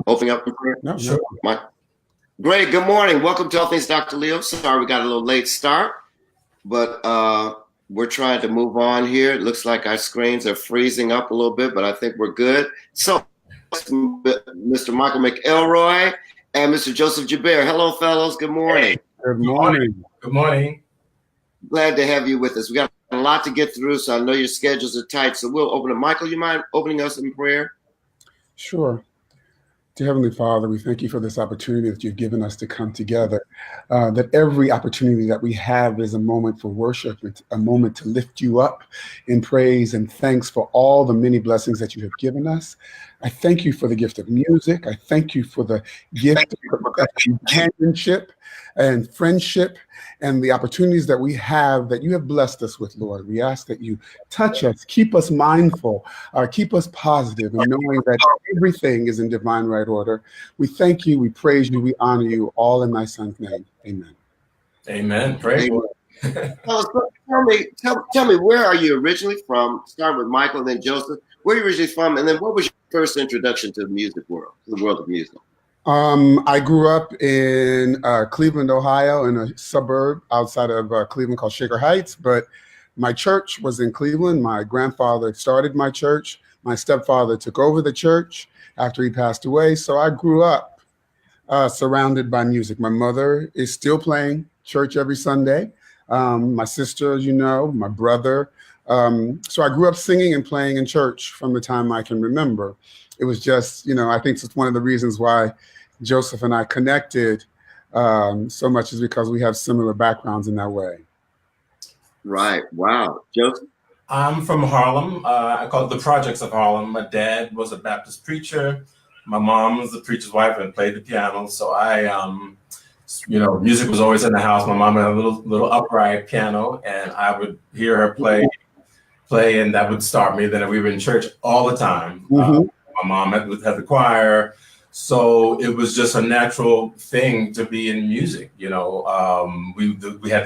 opening up in prayer? No, Sure. Great. Good morning. Welcome to All Things Dr. Leo. Sorry we got a little late start, but we're trying to move on here. It looks like our screens are freezing up a little bit, but I think we're good. So, Mr. Michael McElroy and Mr. Joseph Joubert. Hello, fellows. Good morning. Good morning. Good morning. Glad to have you with us. We got a lot to get through, so I know your schedules are tight. So we'll open it. Michael, you mind opening us in prayer? Sure. Dear Heavenly Father, we thank you for this opportunity that you've given us to come together, that every opportunity that we have is a moment for worship, it's a moment to lift you up in praise and thanks for all the many blessings that you have given us. I thank you for the gift of music. I thank you for the gift of companionship and friendship and the opportunities that we have that you have blessed us with, Lord. We ask that you touch us, keep us mindful, keep us positive, and knowing that everything is in divine right order. We thank you, we praise you, we honor you, all in my son's name. Amen. Amen. Praise Amen. Tell me, where are you originally from? Start with Michael and then Joseph. Where are you originally from? And then what was your first introduction to the music world, to the world of music? I grew up in Cleveland, Ohio, in a suburb outside of Cleveland called Shaker Heights. But my church was in Cleveland. My grandfather started my church. My stepfather took over the church after he passed away. So I grew up surrounded by music. My mother is still playing church every Sunday. My sister, as you know, my brother. So I grew up singing and playing in church from the time I can remember. It was just, I think it's one of the reasons why Joseph and I connected so much is because we have similar backgrounds in that way. Right. Wow. Joseph? I'm from Harlem. I call it the projects of Harlem. My dad was a Baptist preacher. My mom was the preacher's wife and played the piano. So music was always in the house. My mom had a little upright piano, and I would hear her play, and that would start me. Then we were in church all the time. Mm-hmm. My mom had the choir, so it was just a natural thing to be in music. We had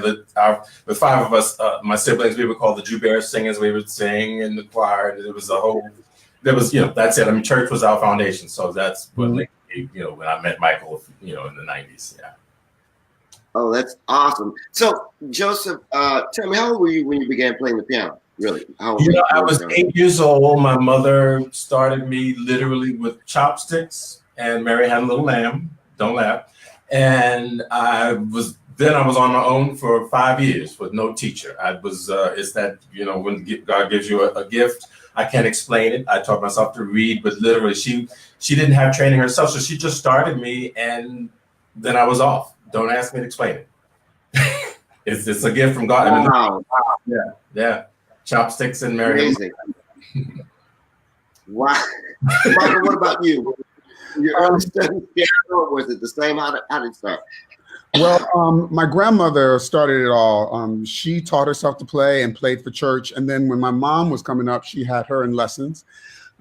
the five of us, my siblings, we were called the Joubert singers. We would sing in the choir. And that's it. I mean, church was our foundation. So that's what, when I met Michael, in the 90s. Yeah. Oh, that's awesome. So, Joseph, tell me, how old were you when you began playing the piano? Really? How old were you? I was 8 years old. My mother started me literally with chopsticks and Mary Had a Little Lamb. Don't laugh. And I was on my own for 5 years with no teacher. It's that, when God gives you a gift, I can't explain it. I taught myself to read, but literally she didn't have training herself. So she just started me and then I was off. Don't ask me to explain it. It's a gift from God. Wow. Yeah. Chopsticks and Mary. Amazing. Wow. Michael, what about you? Your early studies, was it the same? How did it start? Well, my grandmother started it all. She taught herself to play and played for church. And then when my mom was coming up, she had her in lessons.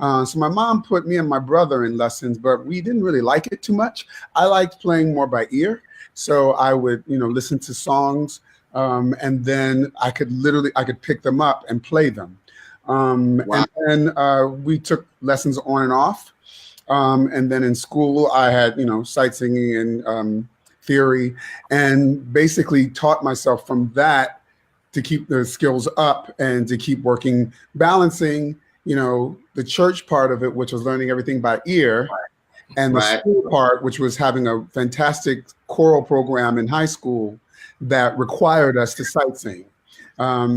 So my mom put me and my brother in lessons, but we didn't really like it too much. I liked playing more by ear. So I would, listen to songs, and then I could pick them up and play them. Wow. And then we took lessons on and off. And then in school, I had, sight singing and theory, and basically taught myself from that to keep the skills up and to keep working, balancing, the church part of it, which was learning everything by ear. And the school part, which was having a fantastic choral program in high school that required us to sight sing.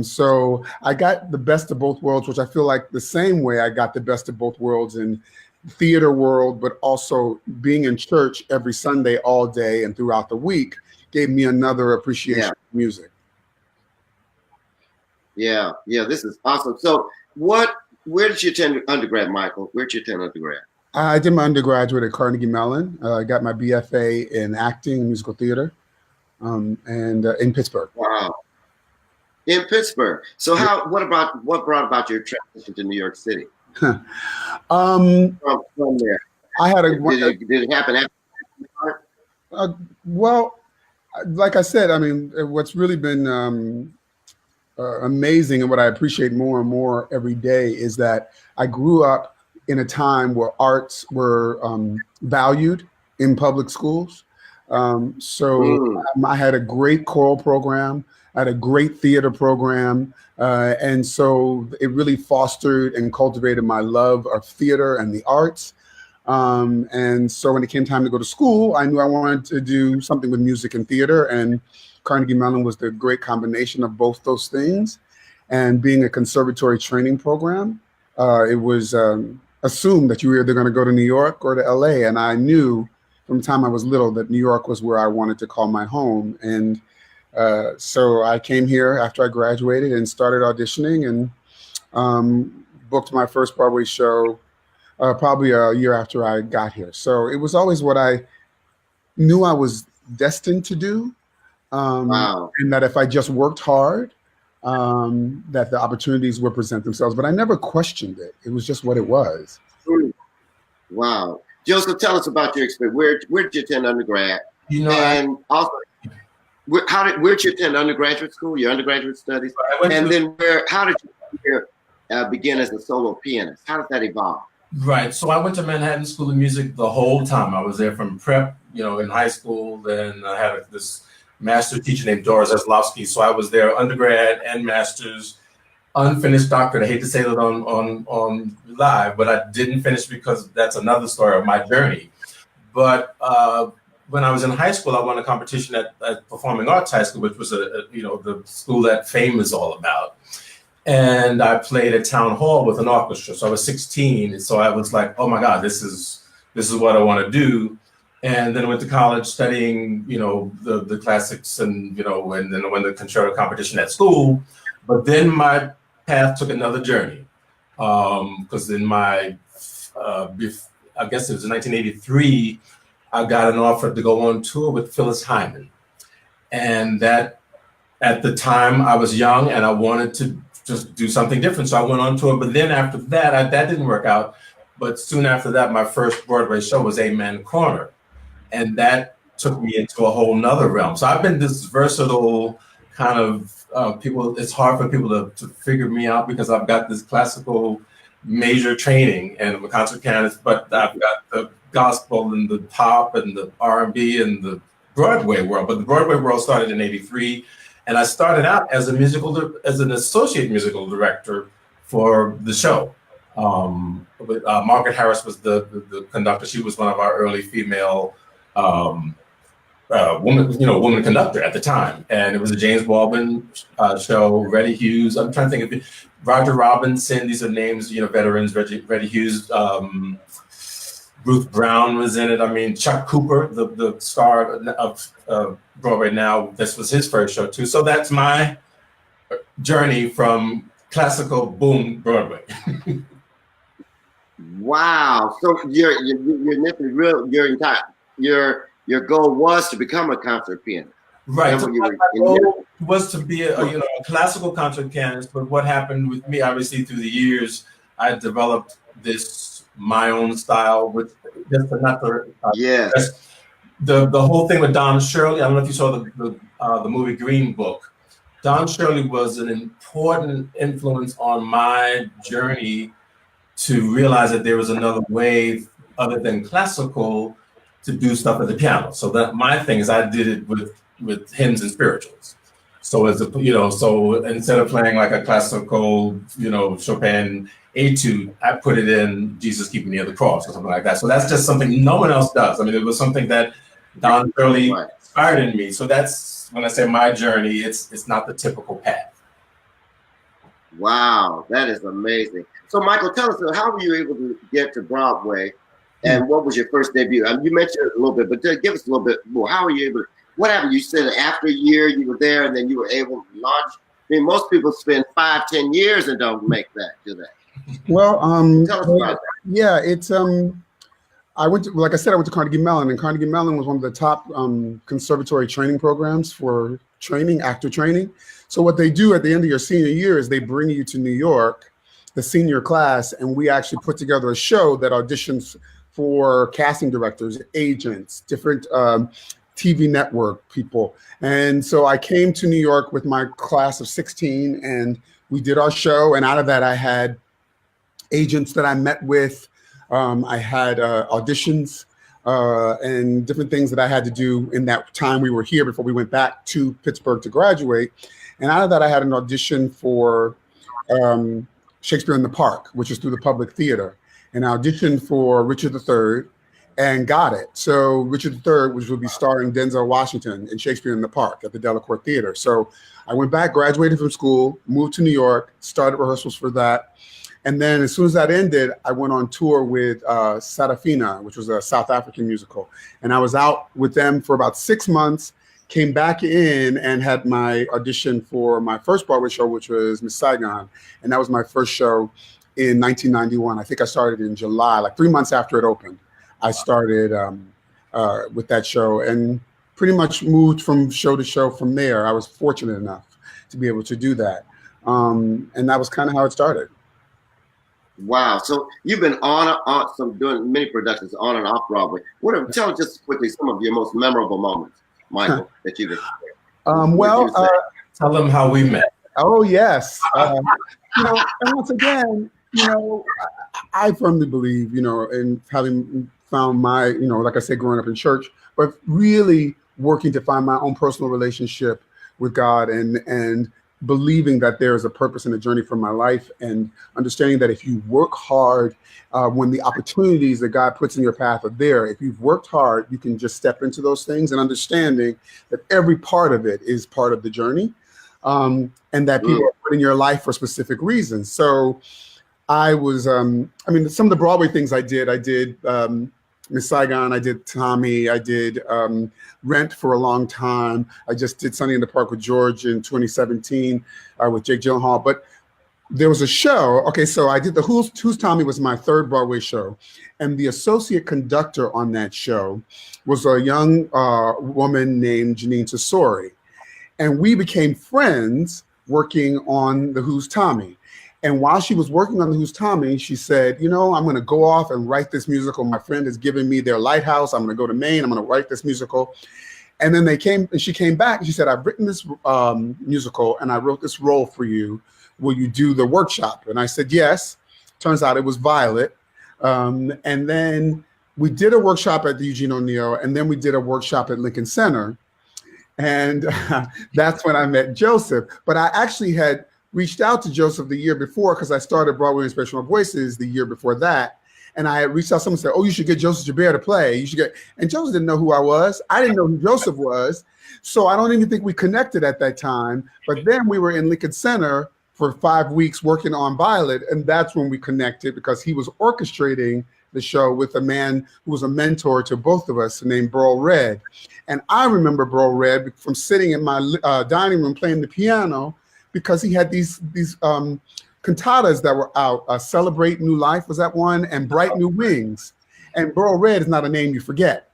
So I got the best of both worlds, which I feel like the same way I got the best of both worlds in theater world, but also being in church every Sunday all day and throughout the week gave me another appreciation of music. Yeah, this is awesome. So where did you attend undergrad, Michael? Where did you attend undergrad? I did my undergraduate at Carnegie Mellon. I got my BFA in acting and musical theater, and in Pittsburgh. Wow. In Pittsburgh. So what brought about your transition to New York City? From there. I had did it happen after? Well, like I said, I mean, what's really been amazing and what I appreciate more and more every day is that I grew up in a time where arts were valued in public schools. I had a great choral program, I had a great theater program, and so it really fostered and cultivated my love of theater and the arts. And so when it came time to go to school, I knew I wanted to do something with music and theater, and Carnegie Mellon was the great combination of both those things. And being a conservatory training program, it was assumed that you were either going to go to New York or to LA. And I knew from the time I was little that New York was where I wanted to call my home. And so I came here after I graduated and started auditioning, and booked my first Broadway show probably a year after I got here. So it was always what I knew I was destined to do. Wow. And that if I just worked hard, that the opportunities would present themselves. But I never questioned it. It was just what it was. Wow. Joseph, tell us about your experience. Where did you attend undergrad? And also, where'd you attend undergraduate school, your undergraduate studies? How did you begin as a solo pianist? How did that evolve? Right. So I went to Manhattan School of Music the whole time. I was there from prep, in high school. Then I had this master teacher named Doris Eslovsky. So I was there undergrad and master's, unfinished doctorate. I hate to say that on live, but I didn't finish because that's another story of my journey. But when I was in high school, I won a competition at Performing Arts High School, which was the school that fame is all about. And I played at Town Hall with an orchestra. So I was 16. And so I was like, oh my God, this is what I want to do. And then I went to college studying, the classics and then I won the concerto competition at school. But then my path took another journey. Because in I guess it was in 1983, I got an offer to go on tour with Phyllis Hyman. And that, at the time, I was young and I wanted to just do something different. So I went on tour. But then after that, that didn't work out. But soon after that, my first Broadway show was Amen Corner. And that took me into a whole nother realm. So I've been this versatile kind of people. It's hard for people to figure me out because I've got this classical major training and I'm a concert pianist, but I've got the gospel and the pop and the R&B and the Broadway world. But the Broadway world started in '83. And I started out as an associate musical director for the show. Margaret Harris was the conductor. She was one of our early female woman conductor at the time. And it was a James Baldwin show. Reddy Hughes. I'm trying to think of Roger Robinson. These are names, veterans. Reddy Hughes. Ruth Brown was in it. I mean, Chuck Cooper, the star of Broadway now, this was his first show too. So that's my journey from classical boom Broadway. Wow. So your goal was to become a concert pianist. Right. So my goal was to be a classical concert pianist, but what happened with me, obviously through the years, I developed my own style, which just not the the whole thing with Don Shirley. I don't know if you saw the movie Green Book. Don Shirley was an important influence on my journey to realize that there was another way other than classical to do stuff at the piano. So that my thing is I did it with hymns and spirituals. So so instead of playing like a classical, Chopin etude, I put it in Jesus Keep Me Near the Cross or something like that. So that's just something no one else does. I mean, it was something that Don Shirley inspired in me. So that's when I say my journey, it's not the typical path. Wow, that is amazing. So Michael, tell us, how were you able to get to Broadway and what was your first debut? You mentioned it a little bit, but give us a little bit more. How were you able to, what happened? You said after a year you were there and then you were able to launch. I mean, most people spend 5-10 years and don't make that, do they? Well, tell us about that. Yeah, it's I went to Carnegie Mellon, and Carnegie Mellon was one of the top conservatory training programs for actor training. So what they do at the end of your senior year is they bring you to New York, the senior class, and we actually put together a show that auditions for casting directors, agents, different TV network people. And so I came to New York with my class of 16 and we did our show. And out of that, I had agents that I met with, I had auditions and different things that I had to do in that time we were here before we went back to Pittsburgh to graduate. And out of that, I had an audition for Shakespeare in the Park, which is through the Public Theater, and I auditioned for Richard III and got it. So Richard III, which would be starring Denzel Washington in Shakespeare in the Park at the Delacorte Theater. So I went back, graduated from school, moved to New York, started rehearsals for that. And then as soon as that ended, I went on tour with Sarafina, which was a South African musical. And I was out with them for about 6 months, came back in and had my audition for my first Broadway show, which was Miss Saigon. And that was my first show in 1991. I think I started in July, like 3 months after it opened. I started with that show and pretty much moved from show to show from there. I was fortunate enough to be able to do that. And that was kind of how it started. Wow. So you've been doing many productions on and off Broadway. Tell us just quickly some of your most memorable moments, Michael, that you've experienced. Tell them how we met. Oh, yes. And once again, I firmly believe, in having found my, like I said, growing up in church, but really working to find my own personal relationship with God and believing that there is a purpose and a journey for my life, and understanding that if you work hard, when the opportunities that God puts in your path are there, if you've worked hard, you can just step into those things, and understanding that every part of it is part of the journey, and that people are put in your life for specific reasons. So I was, some of the Broadway things I did Miss Saigon, I did Tommy, I did Rent for a long time. I just did Sunny in the Park with George in 2017 with Jake Gyllenhaal. But there was a show, okay, so I did the Who's Tommy was my third Broadway show. And the associate conductor on that show was a young woman named Janine Tesori. And we became friends working on the Who's Tommy. And while she was working on the Who's Tommy, she said, I'm going to go off and write this musical. My friend has given me their lighthouse. I'm going to go to Maine. I'm going to write this musical. And then she came back and she said, I've written this musical and I wrote this role for you. Will you do the workshop? And I said, yes. Turns out it was Violet. And then we did a workshop at the Eugene O'Neill, and then we did a workshop at Lincoln Center. And that's when I met Joseph. But I actually had reached out to Joseph the year before, because I started Broadway Inspirational Voices the year before that. And I had reached out, someone said, oh, you should get Joseph Joubert to play. And Joseph didn't know who I was. I didn't know who Joseph was. So I don't even think we connected at that time. But then we were in Lincoln Center for 5 weeks working on Violet. And that's when we connected, because he was orchestrating the show with a man who was a mentor to both of us named Burl Red. And I remember Burl Red from sitting in my dining room playing the piano, because he had these cantatas that were out. Celebrate New Life was that one, and Bright New Wings. And Burl Red is not a name you forget.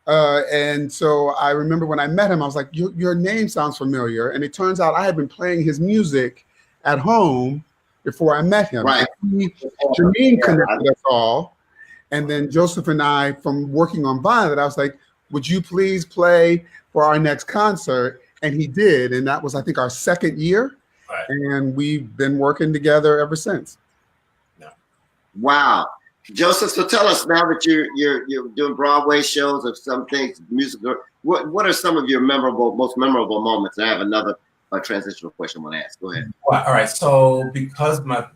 And so I remember when I met him, I was like, your name sounds familiar. And it turns out I had been playing his music at home before I met him. Right. Janine connected us all. And then Joseph and I, from working on Violet, I was like, would you please play for our next concert? And he did, and that was, I think, our second year, right. And we've been working together ever since. Yeah. Wow, Joseph. So tell us now that you're doing Broadway shows of some things, musical. What are some of your most memorable moments? And I have another transitional question I want to ask. Go ahead. Well, all right. So because my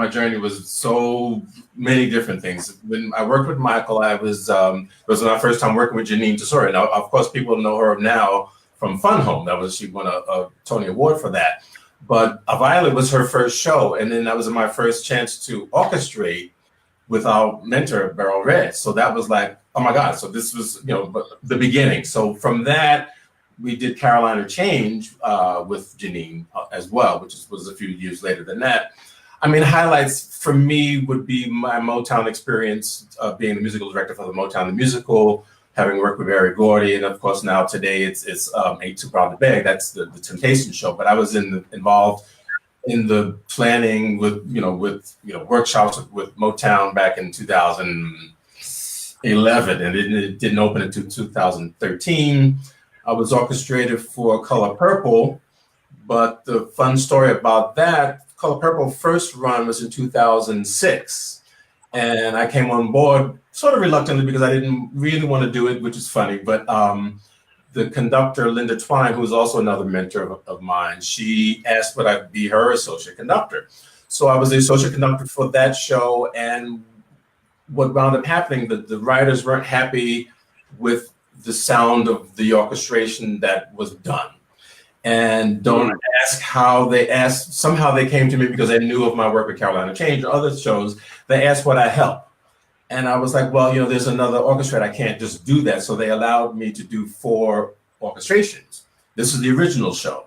journey was so many different things. When I worked with Michael, it was my first time working with Janine Tesori. Now, of course, people know her now from Fun Home. She won a Tony Award for that. But Violet was her first show, and then that was my first chance to orchestrate with our mentor, Burl Red. So that was like, oh my God! So this was the beginning. So from that, we did Carolina Change with Janine as well, which was a few years later than that. Highlights for me would be my Motown experience of being the musical director for the Motown the Musical, having worked with Barry Gordy, and of course now today it's Ain't Too Proud to Beg. That's the Temptation show. But I was involved in the planning with workshops with Motown back in 2011, and it didn't open until 2013. I was orchestrated for Color Purple, but the fun story about that, Color Purple first run was in 2006, And I came on board sort of reluctantly because I didn't really want to do it, which is funny. But the conductor, Linda Twine, who's also another mentor of mine, she asked would I be her associate conductor. So I was the associate conductor for that show. And what wound up happening, the writers weren't happy with the sound of the orchestration that was done. And don't ask how they asked. Somehow they came to me because they knew of my work with Carolina Change or other shows. They asked would I help. And I was like, well, there's another orchestrator. I can't just do that. So they allowed me to do 4 orchestrations. This is the original show.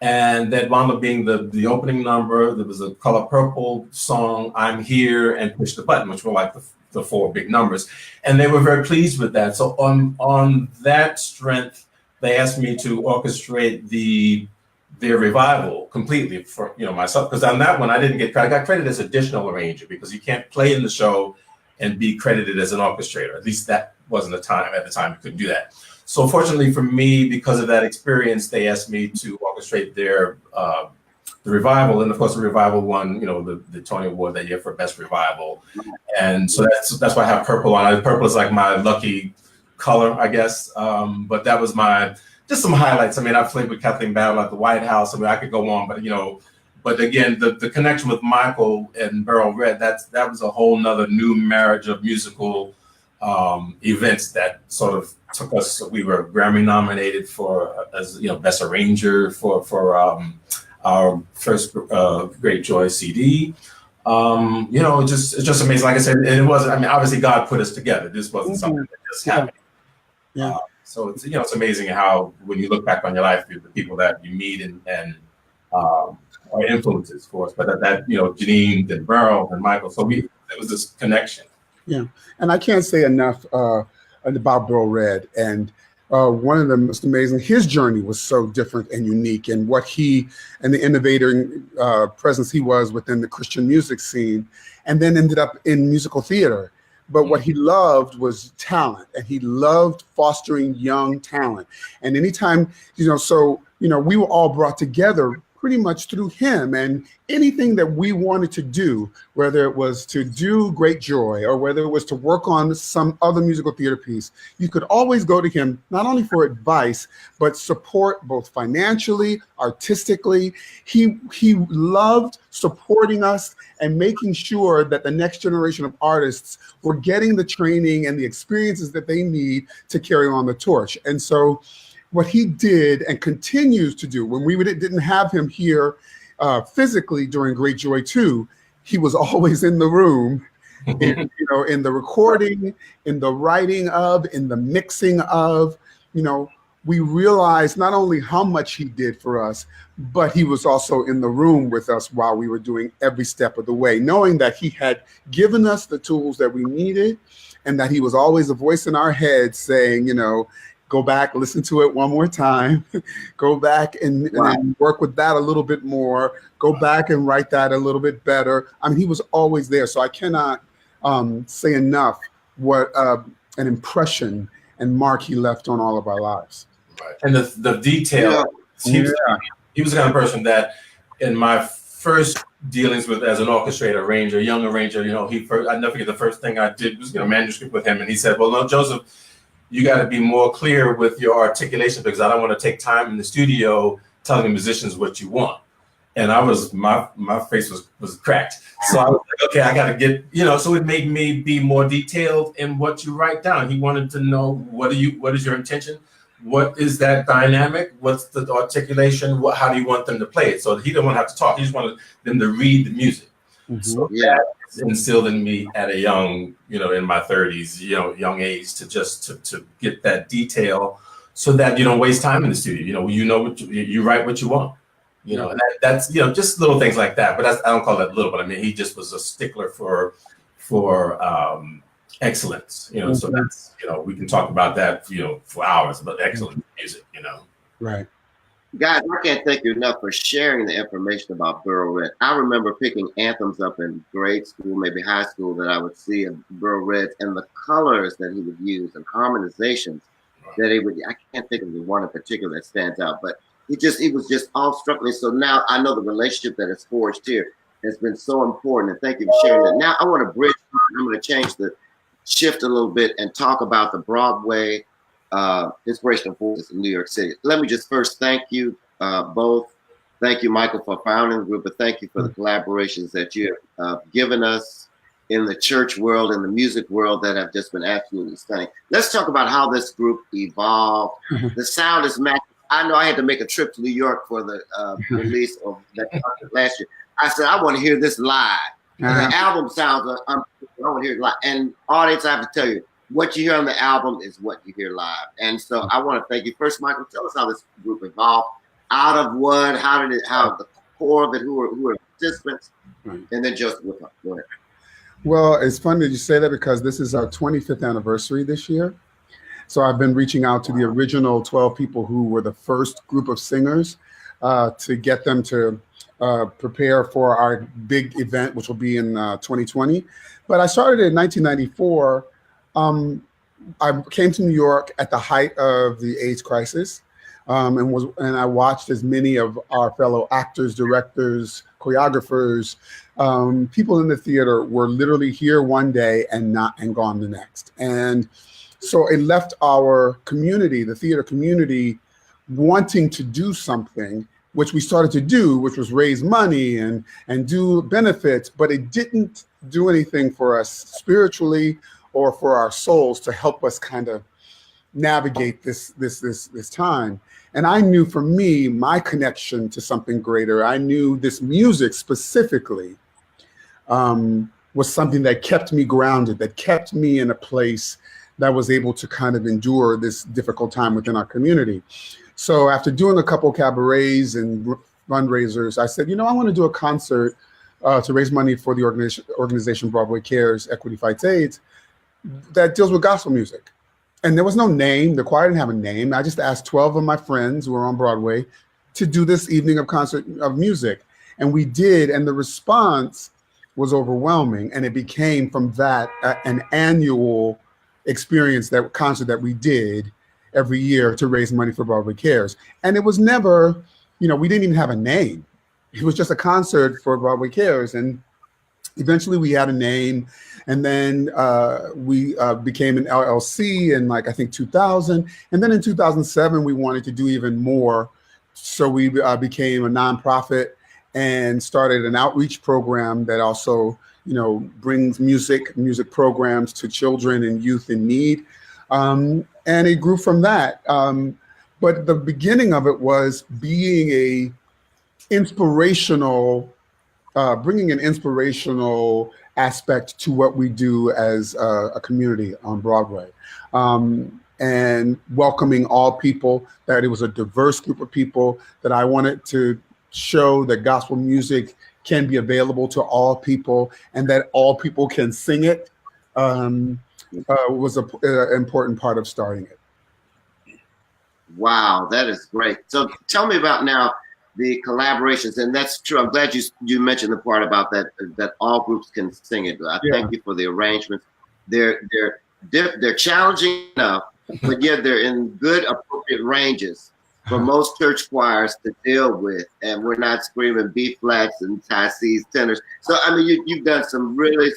And that wound up being the opening number. There was a Color Purple song, I'm Here, and Push the Button, which were like the 4 big numbers. And they were very pleased with that. So on that strength, they asked me to orchestrate their revival completely for myself. Because on that one, I didn't get credit. I got credited as additional arranger because you can't play in the show and be credited as an orchestrator. At least that wasn't the time. At the time, you couldn't do that. So fortunately for me, because of that experience, they asked me to orchestrate the revival, and of course the revival won, the Tony Award that year for best revival, and so that's why I have purple on. Purple is like my lucky color, I guess. But that was just some highlights. I mean, I played with Kathleen Battle at the White House. I mean, I could go on, but but again, the connection with Michael and Beryl Red, that was a whole nother new marriage of musical events that sort of took us. We were Grammy nominated for as best arranger for our first Great Joy CD. It's just amazing. Like I said, it wasn't. I mean, obviously God put us together. This wasn't something that just happened. Yeah. So it's amazing how when you look back on your life, the people that you meet and are influences for us. But that Janine and Beryl and Michael. So there was this connection. Yeah. And I can't say enough about Beryl Red. And one of the most amazing, his journey was so different and unique, and what he and the innovating presence he was within the Christian music scene, and then ended up in musical theater. But what he loved was talent, and he loved fostering young talent. And anytime, we were all brought together pretty much through him, and anything that we wanted to do, whether it was to do Great Joy or whether it was to work on some other musical theater piece, you could always go to him, not only for advice, but support both financially, artistically. He loved supporting us and making sure that the next generation of artists were getting the training and the experiences that they need to carry on the torch. And so what he did and continues to do, when we didn't have him here physically during Great Joy 2, he was always in the room, in the recording, in the writing of, in the mixing of. We realized not only how much he did for us, but he was also in the room with us while we were doing every step of the way, knowing that he had given us the tools that we needed, and that he was always a voice in our heads saying, go back, listen to it one more time, go back and work with that a little bit more, go back and write that a little bit better. I mean, he was always there. So I cannot say enough what an impression and mark he left on all of our lives. Right. And the detail, he was the kind of person that in my first dealings with as an orchestrator, arranger, young arranger, I never forget the first thing I did was get a manuscript with him. And he said, well, no, Joseph, you got to be more clear with your articulation because I don't want to take time in the studio telling the musicians what you want. And my face was cracked. So I was like, okay, I got to get, so it made me be more detailed in what you write down. He wanted to know what is your intention? What is that dynamic? What's the articulation? How do you want them to play it? So he didn't want to have to talk. He just wanted them to read the music. Mm-hmm. So that instilled in me at a young, in my 30s, young age to get that detail so that you don't waste time in the studio. What you write what you want, and that's, just little things like that. But I don't call that little, but I mean, he just was a stickler for excellence, mm-hmm. So that's, we can talk about that, for hours, about excellent music, Right. Guys, I can't thank you enough for sharing the information about Beryl Red. I remember picking anthems up in grade school, maybe high school, that I would see of Beryl Red, and the colors that he would use and harmonizations that he would. I can't think of the one in particular that stands out, but he was just awestruck me. So now I know the relationship that is forged here. has been so important. And thank you for sharing that. Now I want to bridge. I'm going to change the shift a little bit and talk about the Broadway inspirational forces in New York City. Let me just first thank you both. Thank you, Michael, for founding the group, but thank you for the collaborations that you have given us in the church world and the music world that have just been absolutely stunning. Let's talk about how this group evolved. The sound is magic. I know I had to make a trip to New York for the release of that concert last year. I said, I want to hear this live. The album sounds, I want to hear it live. And audience, I have to tell you, what you hear on the album is what you hear live. And so I want to thank you. First, Michael, tell us how this group evolved. Out of what? How the core of it? Who are participants? Right. And then Joseph, go ahead. Well, it's funny that you say that because this is our 25th anniversary this year. So I've been reaching out to the original 12 people who were the first group of singers to get them to prepare for our big event, which will be in 2020. But I started in 1994. I came to New York at the height of the AIDS crisis. And I watched as many of our fellow actors, directors, choreographers, people in the theater were literally here one day and gone the next. And so it left our community, the theater community, wanting to do something, which we started to do, which was raise money and do benefits, but it didn't do anything for us spiritually or for our souls to help us kind of navigate this time. And I knew for me, my connection to something greater, I knew this music specifically was something that kept me grounded, that kept me in a place that was able to kind of endure this difficult time within our community. So after doing a couple cabarets and fundraisers, I said, I want to do a concert to raise money for the organization Broadway Cares, Equity Fights AIDS, that deals with gospel music. And there was no name. The choir didn't have a name. I just asked 12 of my friends who were on Broadway to do this evening of concert of music. And we did. And the response was overwhelming. And it became from that an annual experience, that concert that we did every year to raise money for Broadway Cares. And it was never, we didn't even have a name. It was just a concert for Broadway Cares. And eventually we had a name, and then we became an LLC in I think 2000. And then in 2007, we wanted to do even more. So we became a nonprofit and started an outreach program that also, brings music programs to children and youth in need. And it grew from that. But the beginning of it was being bringing an inspirational aspect to what we do as a community on Broadway, and welcoming all people, that it was a diverse group of people, that I wanted to show that gospel music can be available to all people and that all people can sing it, was an important part of starting it. Wow, that is great. So tell me about now the collaborations, and that's true. I'm glad you mentioned the part about that all groups can sing it. Thank you for the arrangements. They're challenging enough, but yet they're in good, appropriate ranges for most church choirs to deal with, and we're not screaming B flats and high C's tenors. So I mean, you've done some really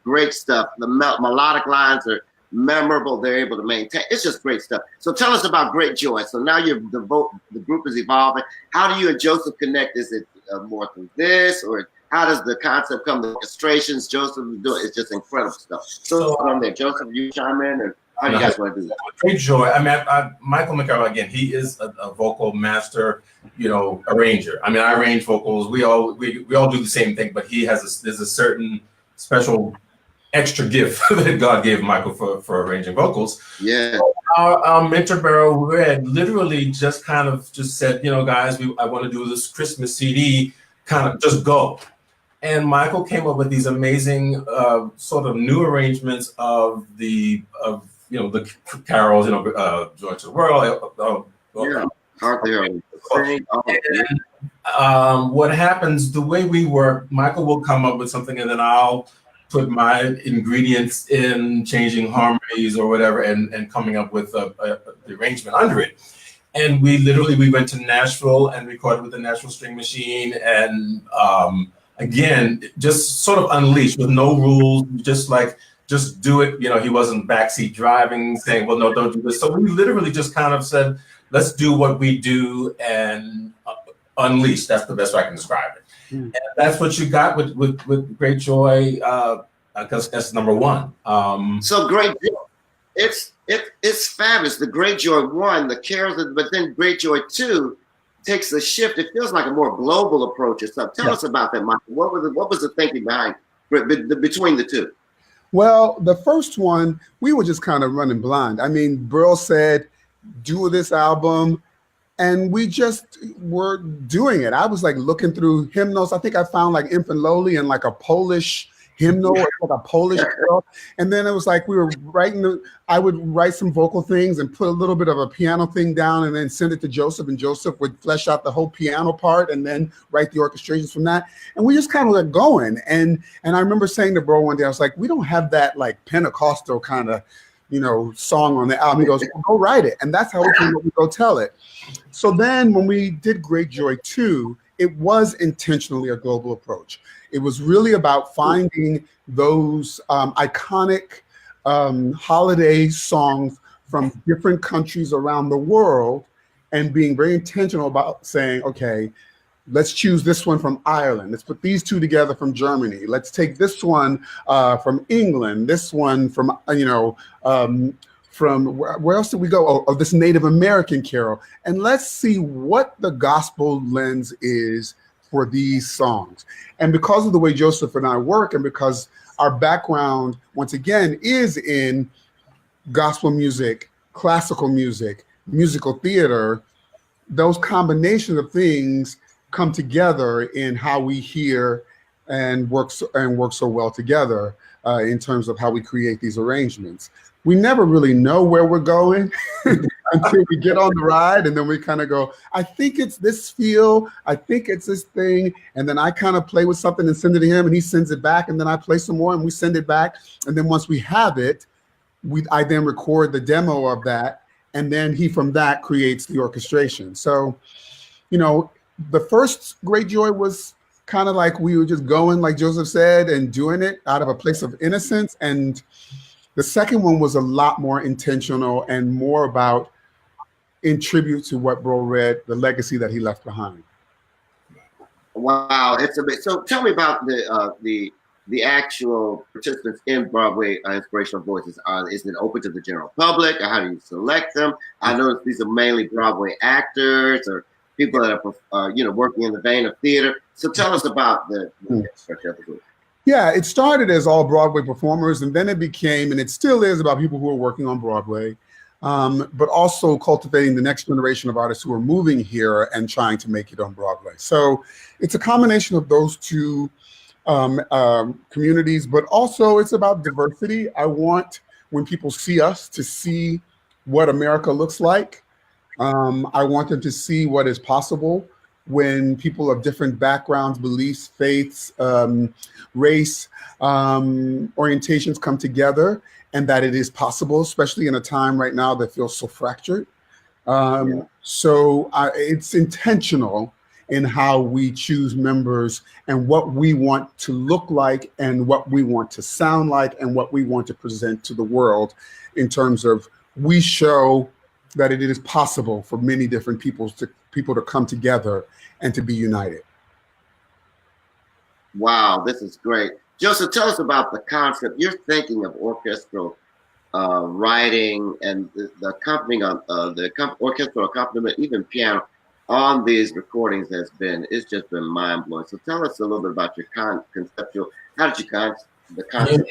great stuff. The melodic lines are memorable. They're able to maintain. It's just great stuff. So tell us about Great Joy. So now the group is evolving. How do you and Joseph connect? Is it more through this, or how does the concept come? The orchestrations Joseph is doing, it's just incredible stuff. So on there, Joseph, you chime in, or how do you guys want to do that? Great Joy. I mean, Michael McElroy, again, he is a vocal master, arranger. I mean, I arrange vocals. We all do the same thing, but there's a certain special extra gift that God gave Michael for arranging vocals. Yeah. So our mentor Barrow Red literally just said, guys, I want to do this Christmas CD, kind of just go. And Michael came up with these amazing sort of new arrangements of the carols, Joy to the World. What happens, the way we work, Michael will come up with something, and then I'll put my ingredients in, changing harmonies or whatever, and coming up with the arrangement under it. And we went to Nashville and recorded with the Nashville String Machine, and again, just sort of unleashed with no rules, just do it. He wasn't backseat driving saying, well, no, don't do this. So we literally just kind of said, let's do what we do and unleash. That's the best way I can describe it. And that's what you got with Great Joy. Because that's number one. So Great Joy, it's fabulous. The Great Joy 1, the carols, but then Great Joy 2 takes a shift. It feels like a more global approach or something. Tell us about that, Michael. What was the thinking behind between the two? Well, the first one, we were just kind of running blind. I mean, Brill said, do this album, and we just were doing it. I was like looking through hymnals. I think I found like Infant Lowly and like a Polish hymnal, like a Polish girl. And then it was like we were writing, I would write some vocal things and put a little bit of a piano thing down and then send it to Joseph, and Joseph would flesh out the whole piano part and then write the orchestrations from that. And we just kind of got going. And I remember saying to Bro one day, I was like, we don't have that like Pentecostal kind of, song on the album. He goes, well, go write it. And that's how we came up with Go Tell It. So then when we did Great Joy 2, it was intentionally a global approach. It was really about finding those iconic holiday songs from different countries around the world and being very intentional about saying, okay, let's choose this one from Ireland. Let's put these two together from Germany. Let's take this one from England, this one from, from where else did we go? Oh, this Native American carol. And let's see what the gospel lens is for these songs. And because of the way Joseph and I work, and because our background, once again, is in gospel music, classical music, musical theater, those combinations of things come together in how we hear and work so well together in terms of how we create these arrangements. We never really know where we're going until we get on the ride, and then we kind of go, I think it's this feel, I think it's this thing, and then I kind of play with something and send it to him, and he sends it back, and then I play some more, and we send it back, and then once we have it, I then record the demo of that, and then he from that creates the orchestration. So, the first Great Joy was kind of like we were just going, like Joseph said, and doing it out of a place of innocence, and the second one was a lot more intentional and more about in tribute to what Bro read, the legacy that he left behind. Wow, it's a bit. So tell me about the actual participants in Broadway Inspirational Voices. Is it open to the general public, or how do you select them? I noticed these are mainly Broadway actors or people that are working in the vein of theater. So tell us about the structure of the group. Yeah, it started as all Broadway performers, and then it became, and it still is, about people who are working on Broadway, but also cultivating the next generation of artists who are moving here and trying to make it on Broadway. So it's a combination of those two communities, but also it's about diversity. I want, when people see us, to see what America looks like. I want them to see what is possible when people of different backgrounds, beliefs, faiths, race, orientations come together, and that it is possible, especially in a time right now that feels so fractured. So it's intentional in how we choose members and what we want to look like and what we want to sound like and what we want to present to the world in terms of we show that it is possible for many different people to come together and to be united. Wow, this is great. Joseph, tell us about the concept. You're thinking of orchestral writing and the accompanying on the orchestral accompaniment, even piano on these recordings it's just been mind blowing. So tell us a little bit about your conceptual. How did you the concept?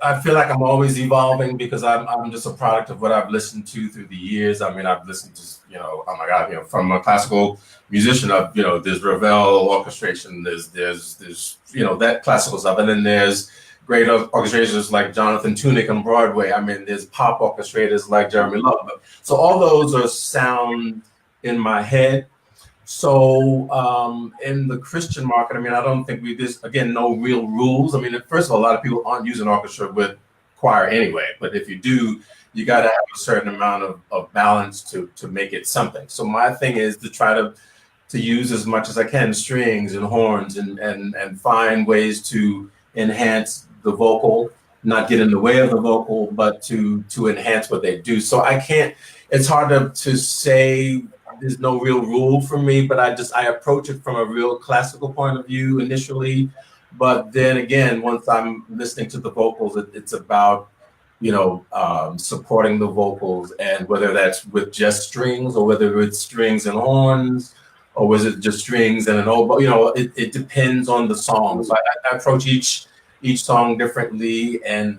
I feel like I'm always evolving because I'm just a product of what I've listened to through the years. I mean, I've listened to, oh my God, from a classical musician of, there's Ravel orchestration, there's that classical stuff. And then there's great orchestrators like Jonathan Tunick on Broadway. I mean, there's pop orchestrators like Jeremy Love. So all those are sound in my head. So in the Christian market, I mean, I don't think there's, again, no real rules. I mean, first of all, a lot of people aren't using orchestra with choir anyway, but if you do, you got to have a certain amount of balance to make it something. So my thing is to try to to use as much as I can strings and horns and find ways to enhance the vocal, not get in the way of the vocal, but to enhance what they do. So I can't, it's hard to say there's no real rule for me, but I approach it from a real classical point of view initially. But then again, once I'm listening to the vocals, it's about, supporting the vocals, and whether that's with just strings or whether it's strings and horns, or was it just strings and an oboe? It depends on the song. So I approach each song differently, and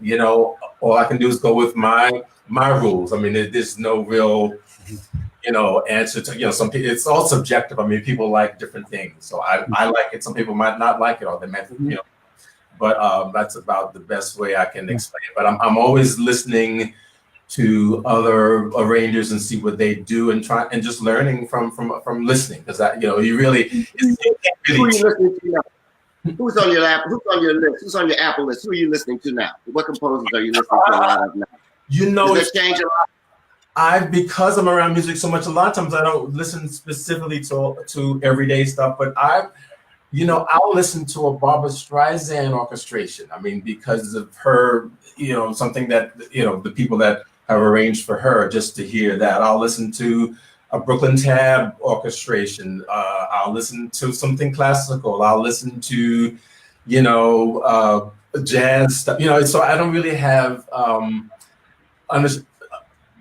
all I can do is go with my rules. I mean, there's no real answer to some people. It's all subjective. I mean, people like different things. So I like it. Some people might not like it, or they might But that's about the best way I can explain it. But I'm always listening to other arrangers and see what they do, and just learning from listening, because you really. Who are you listening to now? Who's on your list? Who's on your Apple list? Who are you listening to now? What composers are you listening to a lot of now? Does that change a lot? Because I'm around music so much, a lot of times I don't listen specifically to everyday stuff, but I'll listen to a Barbra Streisand orchestration. I mean, because of her, something that, the people that have arranged for her, just to hear that. I'll listen to a Brooklyn Tab orchestration. I'll listen to something classical. I'll listen to, jazz stuff, so I don't really have,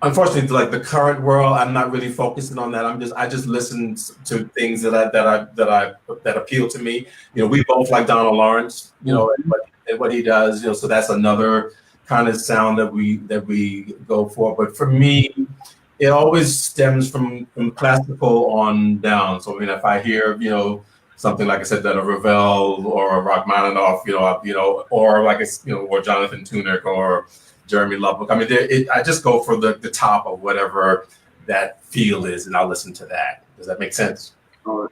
unfortunately, like the current world, I'm not really focusing on that. I just listen to things that appeal to me. We both like Donald Lawrence, and what he does, so that's another kind of sound that we go for. But for me, it always stems from classical on down. So I mean, if I hear, something like I said, that a Ravel or a Rachmaninoff, or like or Jonathan Tunick or Jeremy Lubbock. I mean, I just go for the top of whatever that feel is, and I'll listen to that. Does that make sense? Oh,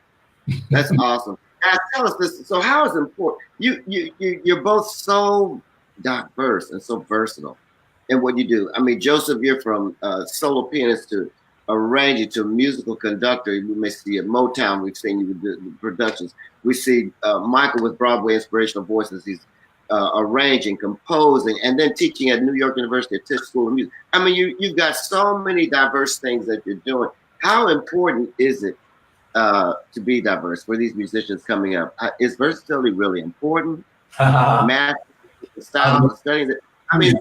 that's awesome. Now, tell us this. So, how is it important? You're both so diverse and so versatile in what you do. I mean, Joseph, you're from solo pianist to arranger to musical conductor. We may see at Motown. We've seen you with the productions. We see Michael with Broadway Inspirational Voices. He's arranging, composing, and then teaching at New York University at Tisch School of Music. I mean, you've got so many diverse things that you're doing. How important is it to be diverse for these musicians coming up? Is versatility really important? Math, the style of studying. I mean,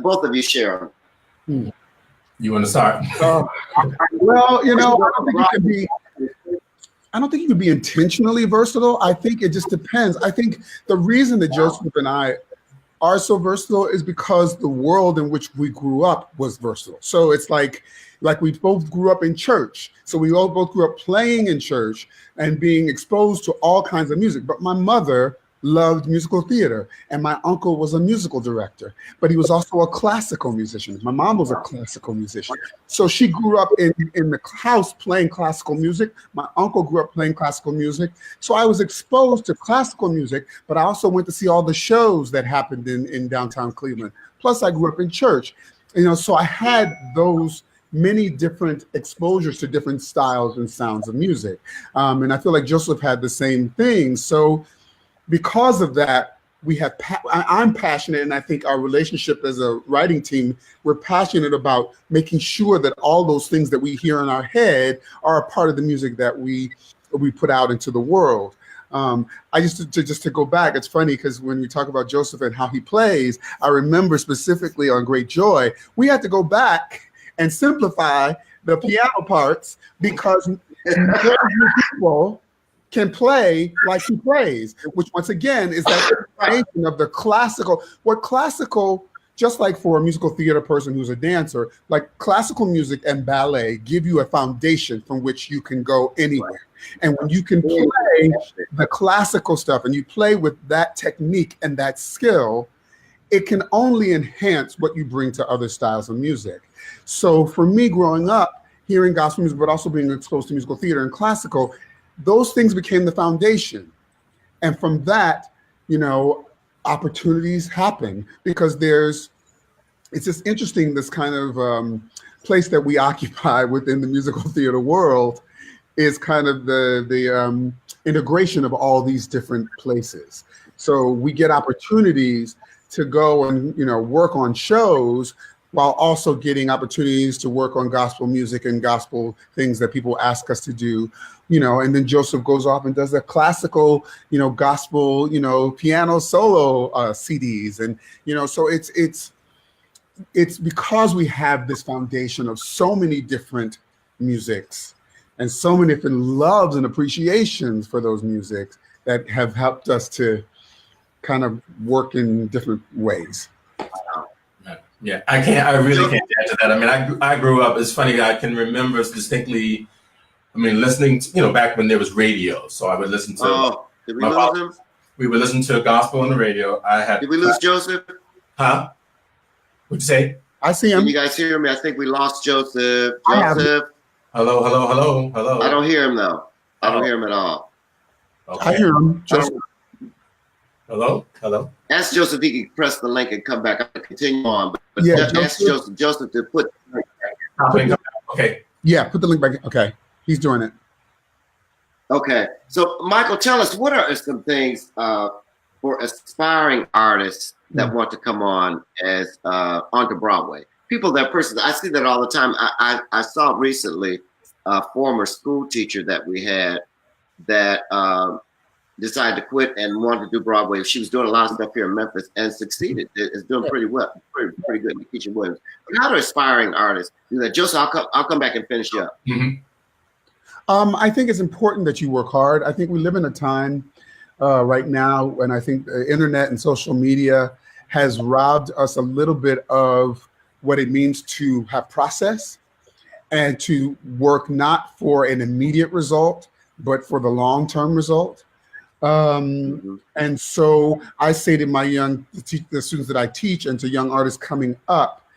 both of you share. You want to start? Well, I don't think you can be intentionally versatile. I think it just depends. I think the reason that Joseph and I are so versatile is because the world in which we grew up was versatile. So it's like we both grew up in church. So we all both grew up playing in church and being exposed to all kinds of music. But my mother loved musical theater, and my uncle was a musical director, but he was also a classical musician. My mom was a classical musician. So she grew up in the house playing classical music. My uncle grew up playing classical music. So I was exposed to classical music, but I also went to see all the shows that happened in downtown Cleveland. Plus I grew up in church, so I had those many different exposures to different styles and sounds of music. And I feel like Joseph had the same thing. So because of that, I'm passionate, and I think our relationship as a writing team, we're passionate about making sure that all those things that we hear in our head are a part of the music that we put out into the world. To go back, it's funny because when we talk about Joseph and how he plays, I remember specifically on Great Joy, we had to go back and simplify the piano parts because very few people can play like he plays, which once again is that foundation of the classical. What classical, just like for a musical theater person who's a dancer, like classical music and ballet give you a foundation from which you can go anywhere. And when you can play the classical stuff and you play with that technique and that skill, it can only enhance what you bring to other styles of music. So for me, growing up, hearing gospel music, but also being exposed to musical theater and classical, those things became the foundation. And from that, opportunities happen because there's it's just interesting, this kind of place that we occupy within the musical theater world is kind of the integration of all these different places. So we get opportunities to go and work on shows while also getting opportunities to work on gospel music and gospel things that people ask us to do. And then Joseph goes off and does a classical, gospel, piano solo CDs, and so it's because we have this foundation of so many different musics and so many different loves and appreciations for those musics that have helped us to kind of work in different ways. Yeah, I really can't add to that. I mean, I grew up, it's funny, I can remember distinctly, listening to, back when there was radio. So I would listen to, did we lose him? We would listen to gospel on the radio. Did we lose Joseph? Huh? What'd you say? I see him. Can you guys hear me? I think we lost Joseph. Joseph. Hello. I don't hear him though. I don't hear him at all. Okay. I hear him. Joseph. Hello. Ask Joseph if he can press the link and come back. I'm gonna continue on, but yeah, ask Joseph to put the link back. Okay. Yeah, put the link back. Okay, he's doing it. Okay, so Michael, tell us, what are some things for aspiring artists that want to come on as onto Broadway? People that I see that all the time. I saw recently a former school teacher that we had that decided to quit and wanted to do Broadway. She was doing a lot of stuff here in Memphis and succeeded. It's doing pretty well, pretty good in Keisha Williams. But how do aspiring artists do that? Joseph, I'll come back and finish you up. Mm-hmm. I think it's important that you work hard. I think we live in a time right now when I think the internet and social media has robbed us a little bit of what it means to have process and to work not for an immediate result, but for the long-term result. And so I say to the students that I teach and to young artists coming up,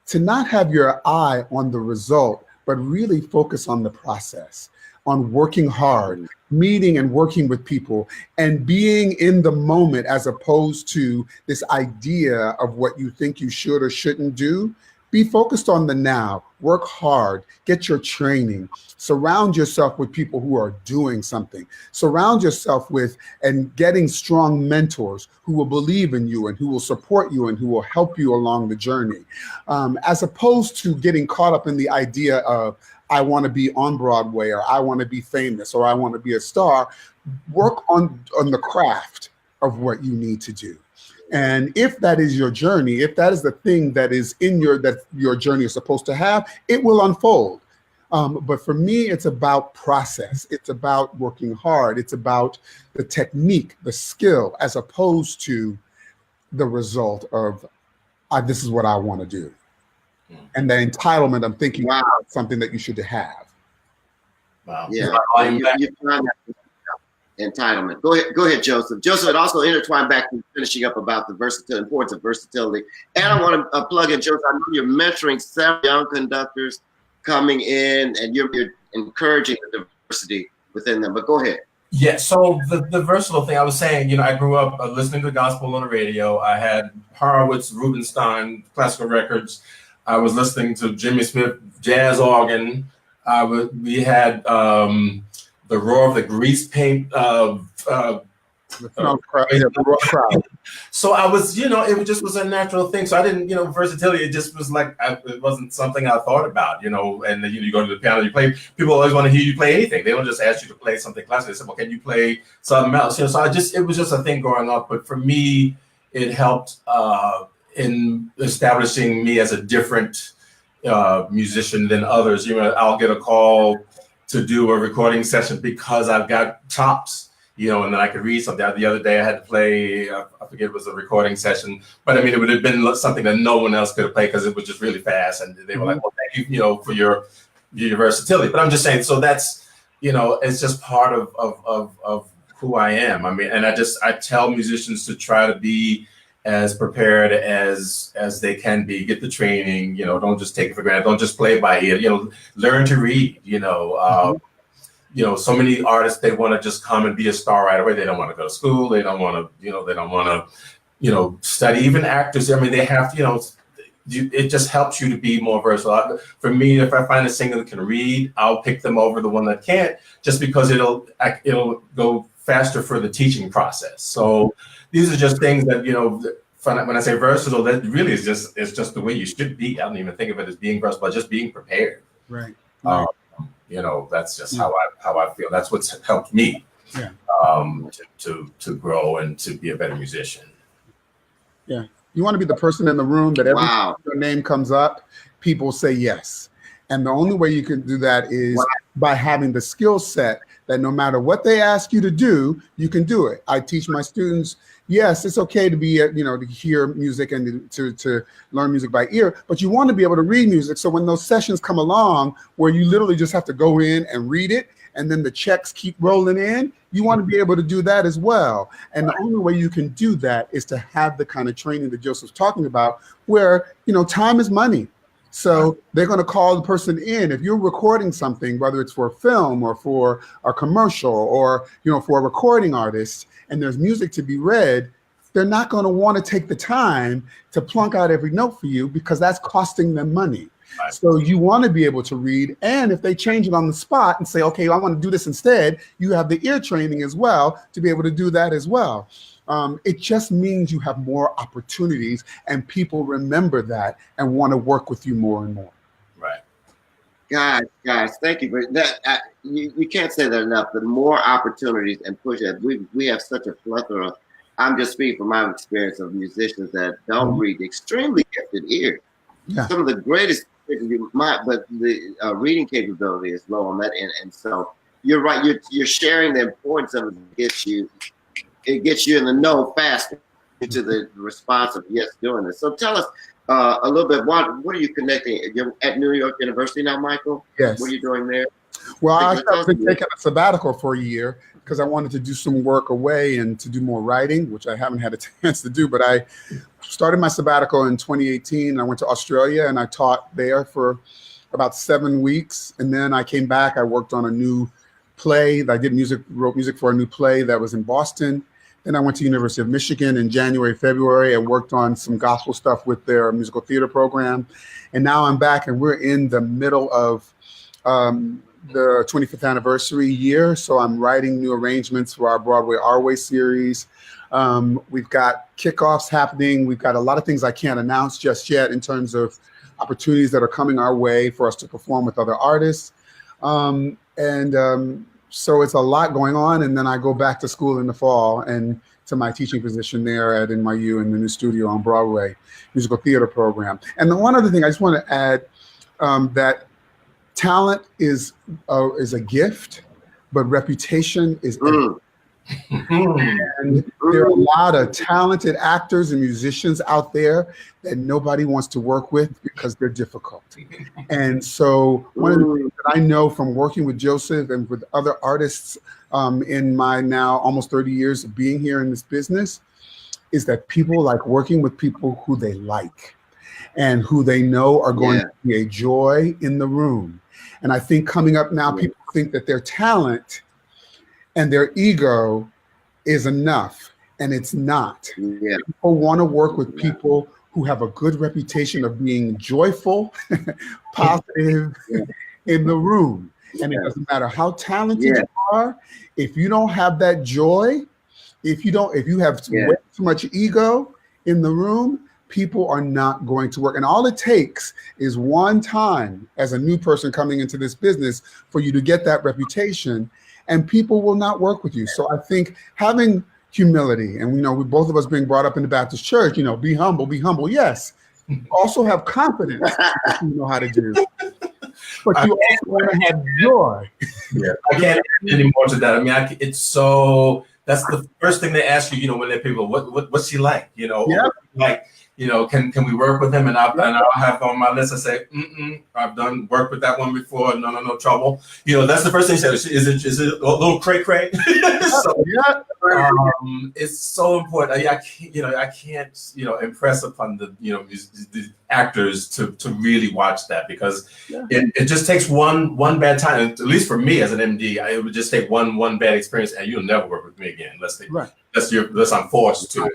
to not have your eye on the result, but really focus on the process, on working hard, meeting and working with people, and being in the moment as opposed to this idea of what you think you should or shouldn't do. Be focused on the now, work hard, get your training, surround yourself with people who are doing something, surround yourself with and getting strong mentors who will believe in you and who will support you and who will help you along the journey, as opposed to getting caught up in the idea of, I want to be on Broadway, or I want to be famous, or I want to be a star. Work on the craft of what you need to do. And if that is your journey, if that is the thing that is that your journey is supposed to have, it will unfold. But for me, it's about process. It's about working hard. It's about the technique, the skill, as opposed to the result of, this is what I want to do. And the entitlement, I'm thinking, wow, something that you should have. Wow. Yeah. Entitlement. Go ahead, Joseph. Joseph, it also intertwined back to finishing up about the importance of versatility. And I want to plug in, Joseph, I know you're mentoring several young conductors coming in, and you're encouraging the diversity within them. But go ahead. Yeah, so the versatile thing I was saying, I grew up listening to gospel on the radio. I had Horowitz, Rubenstein, classical records. I was listening to Jimmy Smith, jazz organ. We had the roar of the grease paint crowd. So I was, it just was a natural thing. So I didn't, versatility, it just was like, it wasn't something I thought about, and then, you go to the piano, you play, people always want to hear you play anything. They don't just ask you to play something classical. They say, well, can you play something else? So it was just a thing growing up. But for me, it helped in establishing me as a different musician than others. I'll get a call to do a recording session because I've got chops, and then I could read something. The other day I had to play, I forget, it was a recording session, but it would have been something that no one else could have played because it was just really fast. And they were like, well, thank you, for your versatility. But I'm just saying, so that's, it's just part of who I am. And I tell musicians to try to be as prepared as they can be. Get the training, don't just take it for granted. Don't just play by ear, learn to read, so many artists, they want to just come and be a star right away. They don't want to go to school. They don't want to, they don't want to, study. Even actors, they have, it just helps you to be more versatile. For me, if I find a singer that can read, I'll pick them over the one that can't, just because it'll go faster for the teaching process. So these are just things that, when I say versatile, that really is just the way you should be. I don't even think of it as being versatile, but just being prepared. Right. That's just how I feel. That's what's helped me to grow and to be a better musician. Yeah. You want to be the person in the room that every time your name comes up, people say yes. And the only way you can do that is by having the skill set that no matter what they ask you to do, you can do it. I teach my students, yes, it's okay to be, to hear music and to learn music by ear, but you want to be able to read music. So when those sessions come along where you literally just have to go in and read it, and then the checks keep rolling in, you want to be able to do that as well. And the only way you can do that is to have the kind of training that Joseph's talking about, where, time is money. So they're going to call the person in. If you're recording something, whether it's for a film or for a commercial or, for a recording artist, and there's music to be read, they're not going to want to take the time to plunk out every note for you, because that's costing them money. Right. So you want to be able to read. And if they change it on the spot and say, okay, I want to do this instead, you have the ear training as well to be able to do that as well. It just means you have more opportunities, and people remember that and want to work with you more and more. Right. Guys, thank you for that. You can't say that enough. The more opportunities and push that we have such a plethora. I'm just speaking from my experience of musicians that don't read, extremely gifted ears. Yeah. Some of the greatest, but the reading capability is low on that end. And so you're right. You're sharing the importance of it. It gets you in the know faster into the response of yes, doing this. So tell us a little bit. What are you connecting? You're at New York University now, Michael? Yes. What are you doing there? Well, I've been taking a sabbatical for a year because I wanted to do some work away and to do more writing, which I haven't had a chance to do. But I started my sabbatical in 2018. I went to Australia and I taught there for about 7 weeks. And then I came back. I worked on a new play. I wrote music for a new play that was in Boston. Then I went to University of Michigan in January, February, and worked on some gospel stuff with their musical theater program. And now I'm back, and we're in the middle of the 25th anniversary year. So I'm writing new arrangements for our Broadway Our Way series. We've got kickoffs happening. We've got a lot of things I can't announce just yet in terms of opportunities that are coming our way for us to perform with other artists. So it's a lot going on. And then I go back to school in the fall and to my teaching position there at NYU in the new studio on Broadway musical theater program. And the one other thing I just want to add, that talent is a gift, but reputation is everything. And there are a lot of talented actors and musicians out there that nobody wants to work with because they're difficult. And so one of the things that I know from working with Joseph and with other artists in my now almost 30 years of being here in this business is that people like working with people who they like and who they know are going to be a joy in the room. And I think coming up now, people think that their talent and their ego is enough, and it's not. Yeah. People want to work with people who have a good reputation of being joyful, positive in the room. And it doesn't matter how talented you are, if you don't have that joy, if you have way too much ego in the room, people are not going to work. And all it takes is one time as a new person coming into this business for you to get that reputation, and people will not work with you. So I think having humility, and we both of us being brought up in the Baptist church, be humble, yes. Also have confidence that you know how to do. But you also want to have joy. Yeah, I can't add any more to that. I mean, that's the first thing they ask you, when they're people, what's she like? Can we work with him? And I'll have on my list, I say, I've done work with that one before. No trouble. That's the first thing he said. Is it a little cray-cray? It's so important. I can't impress upon the actors to really watch that, because it just takes one bad time. At least for me as an MD, it would just take one bad experience, and you'll never work with me again unless I'm forced to.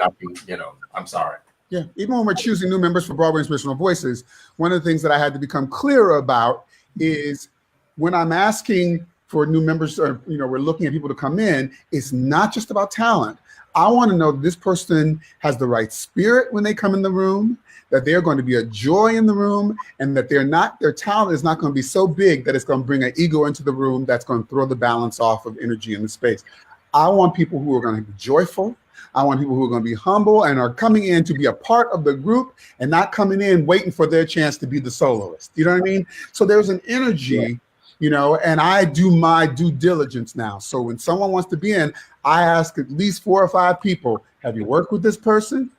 I'm sorry. Yeah, even when we're choosing new members for Broadway Inspirational Voices, one of the things that I had to become clearer about is when I'm asking for new members, or we're looking at people to come in, it's not just about talent. I want to know this person has the right spirit when they come in the room, that they're going to be a joy in the room, and that their talent is not going to be so big that it's going to bring an ego into the room that's going to throw the balance off of energy in the space. I want people who are going to be joyful. I want people who are going to be humble and are coming in to be a part of the group and not coming in waiting for their chance to be the soloist. You know what I mean? So there's an energy, and I do my due diligence now. So when someone wants to be in, I ask at least 4 or 5 people, have you worked with this person?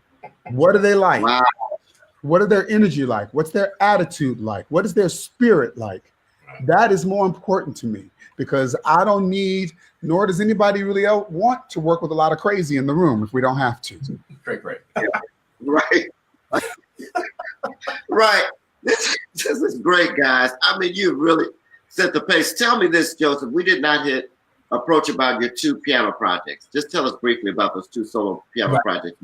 What do they like? Wow. What are their energy like? What's their attitude like? What is their spirit like? That is more important to me, because I don't need, nor does anybody really want to work with a lot of crazy in the room if we don't have to. Great. Right. Right. This is great, guys. I mean, you really set the pace. Tell me this, Joseph. We did not approach about your 2 piano projects. Just tell us briefly about those 2 solo piano projects.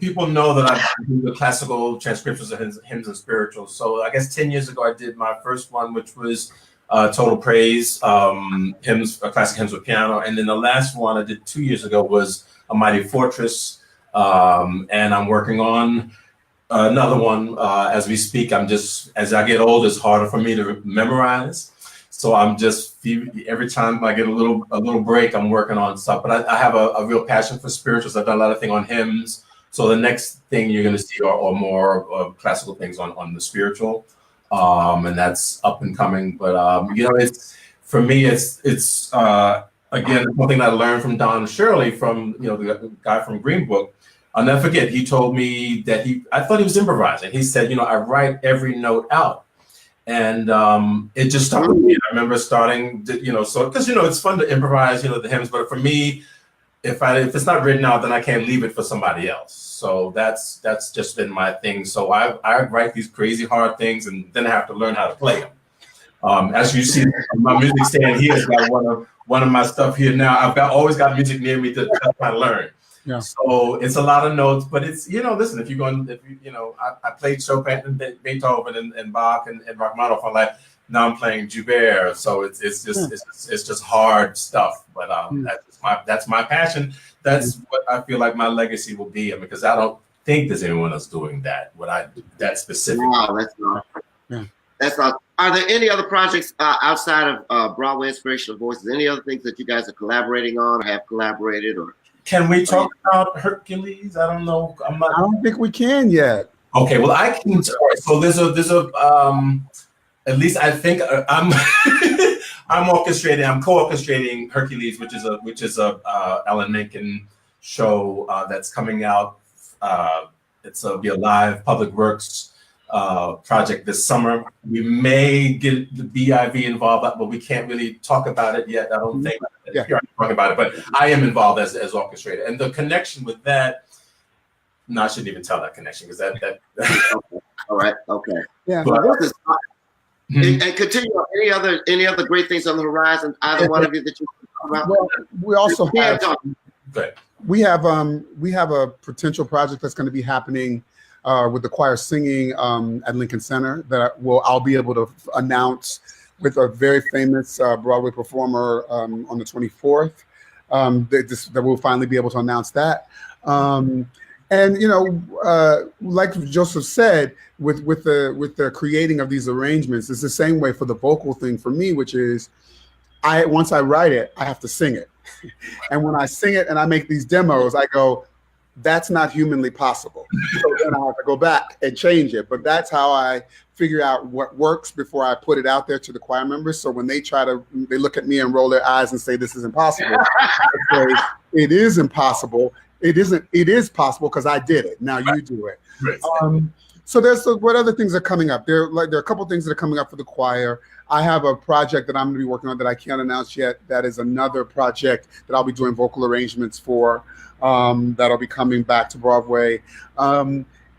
People know that I do the classical transcriptions of hymns and spirituals. So I guess 10 years ago, I did my first one, which was Total Praise, classic hymns with piano. And then the last one I did 2 years ago was A Mighty Fortress. And I'm working on another one as we speak. As I get older, it's harder for me to memorize. So I'm just, every time I get a little break, I'm working on stuff. But I have a real passion for spirituals. I've done a lot of things on hymns. So the next thing you're going to see are more classical things on the spiritual. And that's up and coming. But, it's, for me, it's again, something I learned from Don Shirley, from, the guy from Green Book. I'll never forget, he told me that I thought he was improvising. He said, I write every note out. And it just stuck with me. I remember starting, because, it's fun to improvise, the hymns. But for me, if it's not written out, then I can't leave it for somebody else. So that's just been my thing. So I write these crazy hard things, and then I have to learn how to play them. As you see, my music stand here has got one of my stuff here now. I've always got music near me to try to learn. Yeah. So it's a lot of notes, but it's, listen, I played Chopin and Beethoven and Bach and Rachmaninoff on life. Now I'm playing Joubert. So it's just hard stuff. But that's my passion. That's what I feel like my legacy will be, because I don't think there's anyone else doing that. That specific. Wow, that's awesome. Yeah. That's awesome. Are there any other projects outside of Broadway Inspirational Voices? Any other things that you guys are collaborating on, or have collaborated, or? Can we talk about Hercules? I don't know. I don't think we can yet. Okay, well, I can. So there's a at least I think I'm I'm co-orchestrating Hercules, which is a Alan Menken show that's coming out. It'll be a live public works project this summer. We may get the BIV involved, but we can't really talk about it yet. I don't think here I'm talking about it, but I am involved as orchestrator. And the connection with that, no, I shouldn't even tell that connection, because that all right, okay. Yeah. But, and continue. Any other great things on the horizon? Either one of you that you talk about? Well, we also have we have a potential project that's going to be happening with the choir singing at Lincoln Center that I'll be able to announce with a very famous Broadway performer on the 24th. That we'll finally be able to announce that. And like Joseph said, with the creating of these arrangements, it's the same way for the vocal thing for me, which is once I write it, I have to sing it. And when I sing it and I make these demos, I go, that's not humanly possible. So then I have to go back and change it. But that's how I figure out what works before I put it out there to the choir members. So when they look at me and roll their eyes and say, this is impossible, I say, it is impossible. It isn't. It is possible because I did it. Now you do it. Right. So what other things are coming up? There are a couple things that are coming up for the choir. I have a project that I'm going to be working on that I can't announce yet. That is another project that I'll be doing vocal arrangements for. That'll be coming back to Broadway.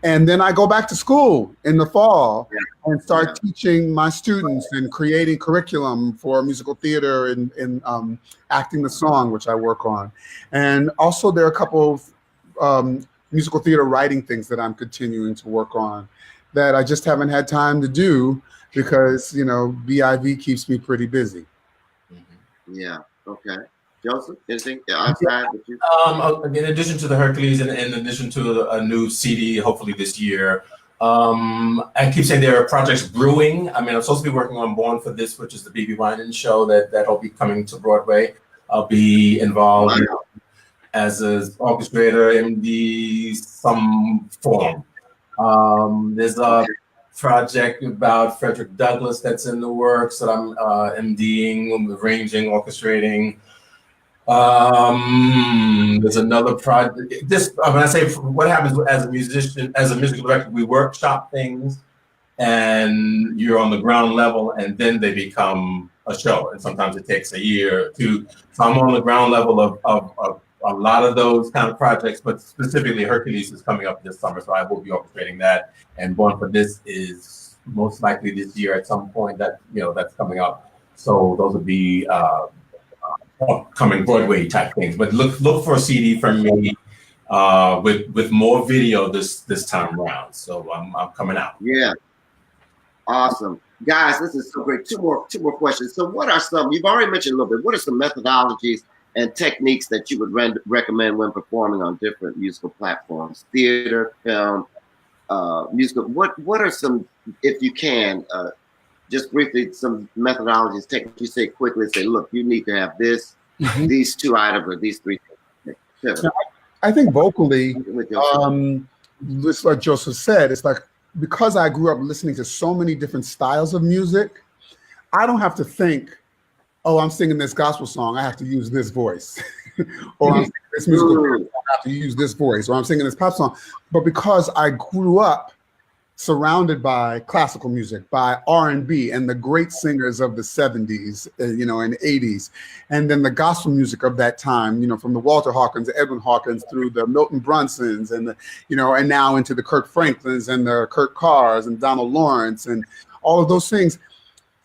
And then I go back to school in the fall and start teaching my students and creating curriculum for musical theater and acting the song, which I work on. And also there are a couple of musical theater writing things that I'm continuing to work on that I just haven't had time to do because, you know, BIV keeps me pretty busy. Yeah. Okay. Joseph, anything outside that you? In addition to the Hercules and in addition to a new CD, hopefully this year, I keep saying there are projects brewing. I mean, I'm supposed to be working on Born for This, which is the BB Winans show that'll be coming to Broadway. I'll be involved as an orchestrator in some form. There's a project about Frederick Douglass that's in the works that I'm MDing, arranging, orchestrating. There's another project. When I say what happens as a musician, as a musical director, we workshop things, and you're on the ground level, and then they become a show. And sometimes it takes a year or two. So I'm on the ground level of a lot of those kind of projects, but specifically Hercules is coming up this summer, so I will be orchestrating that. And Born for This is most likely this year at some point that's coming up. So those would be upcoming Broadway type things. But look for a CD from me with more video this time around. So I'm coming out. Yeah. Awesome. Guys, this is so great. Two more questions. So what are you've already mentioned a little bit, what are some methodologies and techniques that you would recommend when performing on different musical platforms, theater, film, musical? What are some, if you can, just briefly, some methodologies, techniques you say quickly, say, look, you need to have this, these two items, or these three things. I think vocally, just like Joseph said, it's like, because I grew up listening to so many different styles of music, I don't have to think, oh, I'm singing this gospel song, I have to use this voice. Or I'm singing this musical song, I have to use this voice. Or I'm singing this pop song. But because I grew up surrounded by classical music, by R&B and the great singers of the 70s, and 80s, and then the gospel music of that time, from the Walter Hawkins, Edwin Hawkins, through the Milton Brunsons, and and now into the Kirk Franklins and the Kurt Carrs and Donald Lawrence and all of those things.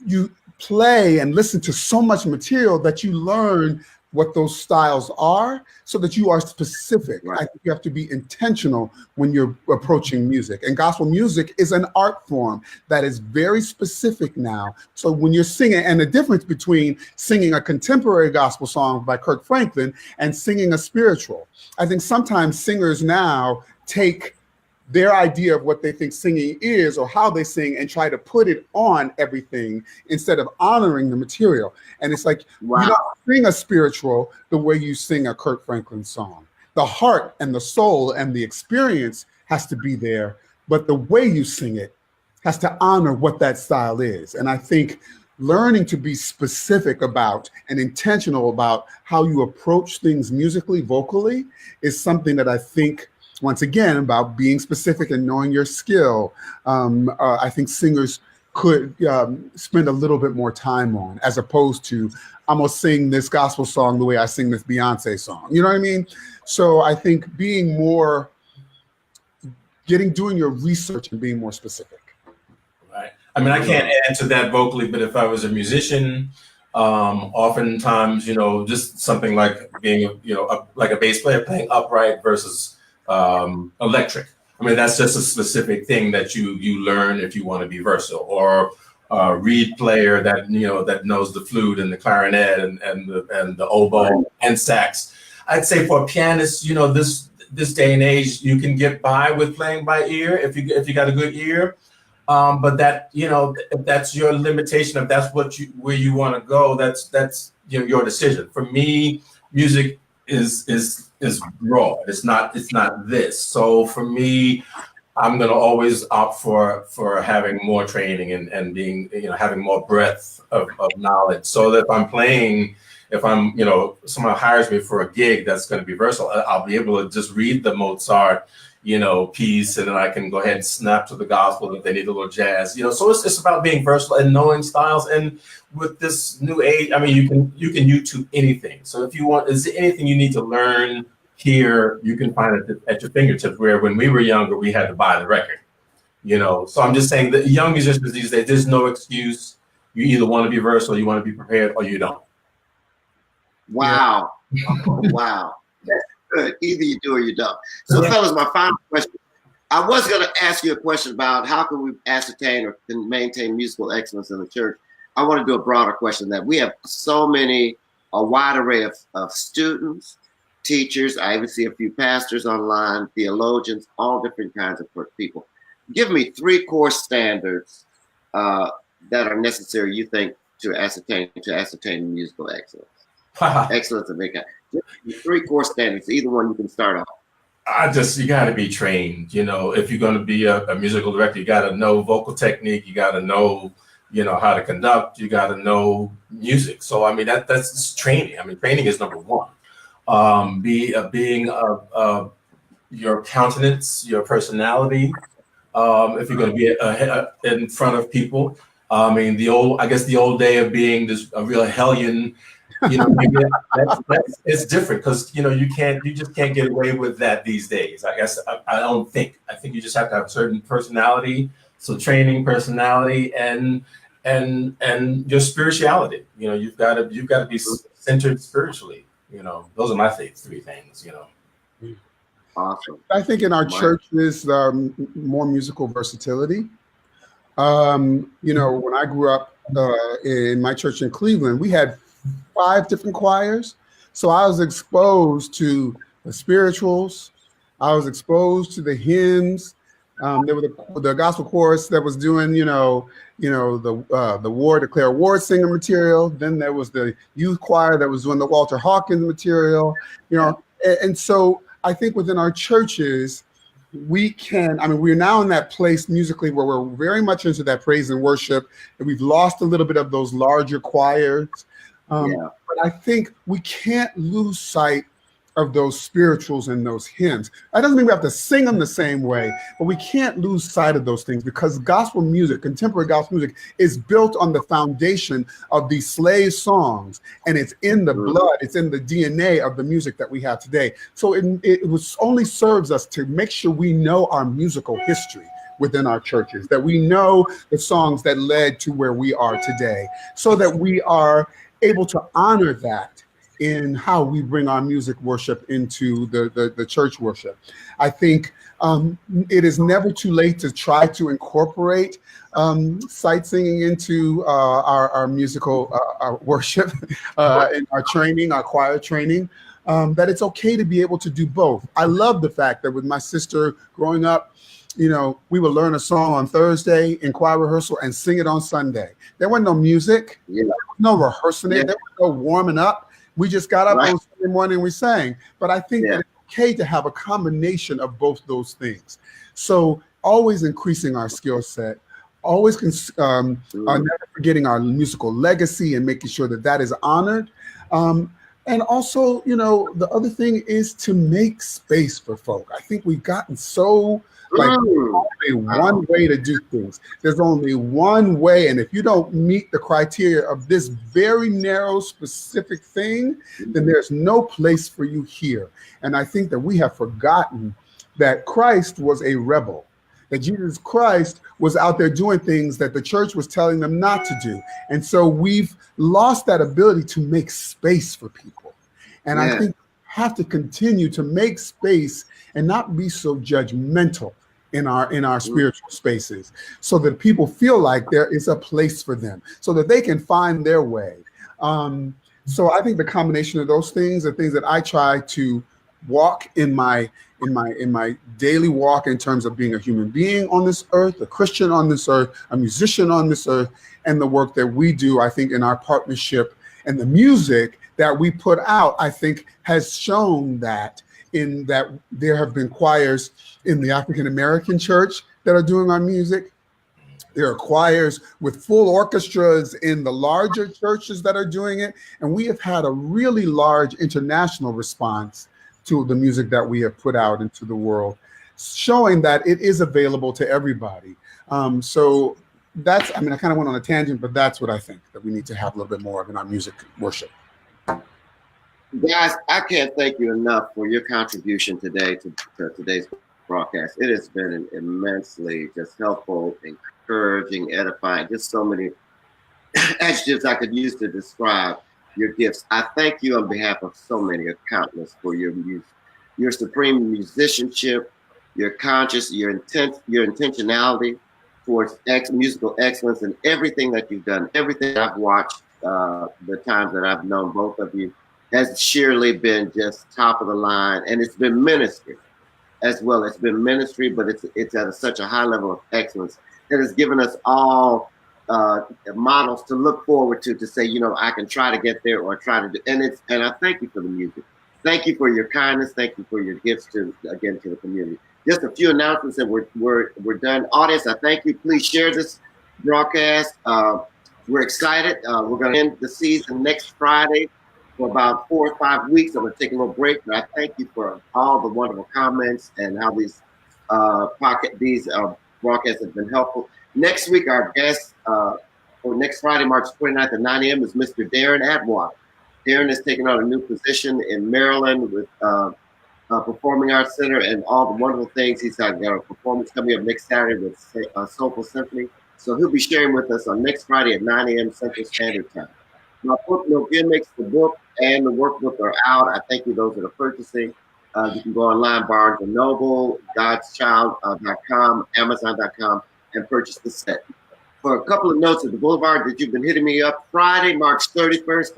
You play and listen to so much material that you learn what those styles are, so that you are specific. Right. I think you have to be intentional when you're approaching music. And gospel music is an art form that is very specific now. So when you're singing, and the difference between singing a contemporary gospel song by Kirk Franklin and singing a spiritual, I think sometimes singers now take their idea of what they think singing is or how they sing and try to put it on everything instead of honoring the material. And it's like, wow, you don't sing a spiritual the way you sing a Kirk Franklin song. The heart and the soul and the experience has to be there, but the way you sing it has to honor what that style is. And I think learning to be specific about and intentional about how you approach things musically, vocally, is something that I think, once again, about being specific and knowing your skill, I think singers could spend a little bit more time on, as opposed to, I'm gonna sing this gospel song the way I sing this Beyonce song. You know what I mean? So I think doing your research and being more specific. Right. I mean, I can't add to that vocally, but if I was a musician, oftentimes, just something like being, like a bass player playing upright versus electric. I mean, that's just a specific thing that you learn if you want to be versatile. Or a reed player that that knows the flute and the clarinet and the oboe and sax. I'd say for a pianist, this day and age, you can get by with playing by ear if you got a good ear. But that if that's your limitation, if that's where you want to go, that's your decision. For me, music is raw. It's not this. So for me, I'm gonna always opt for having more training and being having more breadth of knowledge. So that if someone hires me for a gig that's going to be versatile, I'll be able to just read the Mozart piece, and then I can go ahead and snap to the gospel if they need a little jazz. So it's about being versatile and knowing styles. And with this new age, I mean, you can YouTube anything. So if you want, is there anything you need to learn here, you can find it at your fingertips, where when we were younger, we had to buy the record. So I'm just saying that young musicians these days, there's no excuse. You either want to be versatile, you want to be prepared, or you don't. Wow. Wow. good. Either you do or you don't. So, fellas, my final question. I was going to ask you a question about how can we ascertain or can maintain musical excellence in the church. I want to do a broader question that we have a wide array of students, teachers. I even see a few pastors online, theologians, all different kinds of people. Give me 3 core standards that are necessary, you think, to ascertain musical excellence. Excellence of any kind. 3 core standards. Either one you can start off. You got to be trained. If you're going to be a musical director, you got to know vocal technique. You got to know, how to conduct. You got to know music. So I mean, that's training. I mean, training is number one. Being your countenance, your personality. If you're going to be in front of people, I mean, the old day of being a real hellion. Maybe it's different because you just can't get away with that these days. I guess I don't think. I think you just have to have a certain personality. So training, personality, and your spirituality. You've got to be centered spiritually. Those are my 3 things. Awesome. I think in our churches, more musical versatility. When I grew up in my church in Cleveland, we had 5 different choirs. So I was exposed to the spirituals. I was exposed to the hymns. There was the gospel chorus that was doing, the War Declare War singer material. Then there was the youth choir that was doing the Walter Hawkins material, and so I think within our churches, we're now in that place musically where we're very much into that praise and worship, and we've lost a little bit of those larger choirs. But I think we can't lose sight of those spirituals and those hymns. That doesn't mean we have to sing them the same way, but we can't lose sight of those things because gospel music, contemporary gospel music, is built on the foundation of these slave songs, and it's in the blood, it's in the DNA of the music that we have today. So it only serves us to make sure we know our musical history within our churches, that we know the songs that led to where we are today, so that we are able to honor that in how we bring our music worship into the church worship. I think it is never too late to try to incorporate sight singing into our musical worship, in our training, our choir training, that it's okay to be able to do both. I love the fact that with my sister growing up, we would learn a song on Thursday in choir rehearsal and sing it on Sunday. There wasn't no music, there was no rehearsing it, there was no warming up. We just got up on Sunday morning and we sang. But I think that it's okay to have a combination of both those things. So always increasing our skill set, always never forgetting our musical legacy and making sure that is honored. And also, the other thing is to make space for folk. I think we've gotten so there's only one way to do things. There's only one way. And if you don't meet the criteria of this very narrow, specific thing, then there's no place for you here. And I think that we have forgotten that Christ was a rebel, that Jesus Christ was out there doing things that the church was telling them not to do. And so we've lost that ability to make space for people. And I think we have to continue to make space and not be so judgmental in our spiritual spaces, so that people feel like there is a place for them, so that they can find their way. So I think the combination of those things are things that I try to walk in my daily walk in terms of being a human being on this earth, a Christian on this earth, a musician on this earth, and the work that we do, I think, in our partnership and the music that we put out, I think, has shown that there have been choirs in the African American church that are doing our music. There are choirs with full orchestras in the larger churches that are doing it. And we have had a really large international response to the music that we have put out into the world, showing that it is available to everybody. So I kind of went on a tangent, but that's what I think that we need to have a little bit more of in our music worship. Guys, I can't thank you enough for your contribution today to today's broadcast. It has been immensely just helpful, encouraging, edifying, just so many adjectives I could use to describe your gifts. I thank you on behalf of so many, countless, for your your supreme musicianship, your conscious, your intentionality towards musical excellence, and everything that you've done, everything I've watched, the times that I've known both of you, has surely been just top of the line, and it's been ministry as well. It's been ministry, but it's at such a high level of excellence that has given us all models to look forward to say, you know, I can try to get there or try to do, and I thank you for the music. Thank you for your kindness. Thank you for your gifts to the community. Just a few announcements and we're done. Audience, I thank you. Please share this broadcast. We're excited. We're going to end the season next Friday for about 4 or 5 weeks. I'm going to take a little break, but I thank you for all the wonderful comments and how these broadcasts have been helpful. Next week, our guest for next Friday, March 29th at 9 a.m. is Mr. Darren Atwater. Darren is taking on a new position in Maryland with Performing Arts Center and all the wonderful things. He's got a performance coming up next Saturday with Soulful Symphony. So he'll be sharing with us on next Friday at 9 a.m. Central Standard Time. My book, No Gimmicks, the book and the workbook are out. I thank you those that are purchasing. You can go online, Barnes & Noble, godschild.com, Amazon.com, and purchase the set. For a couple of notes at the Boulevard that you've been hitting me up, Sunday, March 31st,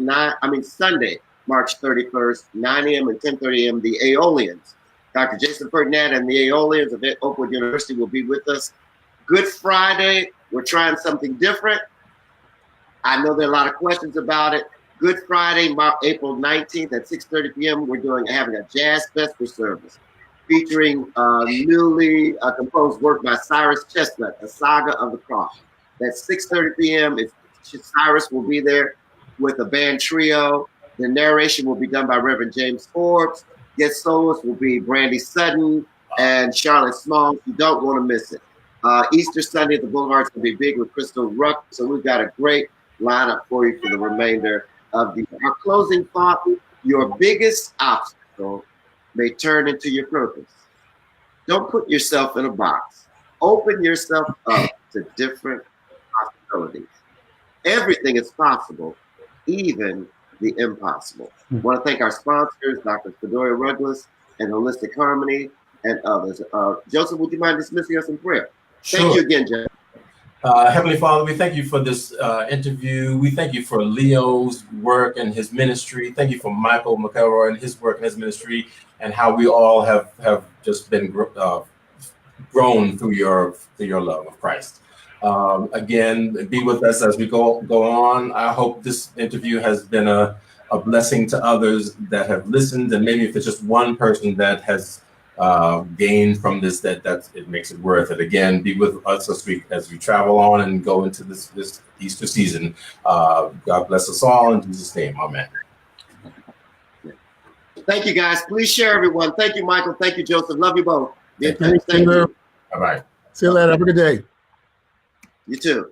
9 a.m. and 10:30 a.m., the Aeolians. Dr. Jason Ferdinand and the Aeolians of Oakwood University will be with us. Good Friday, we're trying something different. I know there are a lot of questions about it. Good Friday, April 19th at 6:30 p.m., we're having a Jazz Vesper service featuring newly composed work by Cyrus Chestnut, The Saga of the Cross. That's 6:30 p.m. Cyrus will be there with a band trio. The narration will be done by Reverend James Forbes. Guest soloists will be Brandy Sutton and Charlotte Smalls. You don't want to miss it. Easter Sunday at the Boulevard is going to be big with Crystal Ruck. So we've got a great lineup for you for the remainder of our closing thought. Your biggest obstacle may turn into your purpose. Don't put yourself in a box. Open yourself up to different possibilities. Everything is possible, even the impossible. I want to thank our sponsors, Dr. Fedoria Ruggles and Holistic Harmony and others. Joseph, would you mind dismissing us in prayer? Sure. Thank you again, Jeff. Heavenly Father, we thank you for this interview. We thank you for Leo's work and his ministry. Thank you for Michael McElroy and his work and his ministry, and how we all have just been grown through your love of Christ. Again, be with us as we go on. I hope this interview has been a blessing to others that have listened, and maybe if it's just one person that has gained from this, that it makes it worth it. Again, be with us as we travel on and go into this Easter season. God bless us all in Jesus' name. Amen. Thank you, guys. Please share, everyone. Thank you, Michael. Thank you, Joseph. Love you both. Thank you. Bye-bye. See you later. Have a good day. You too.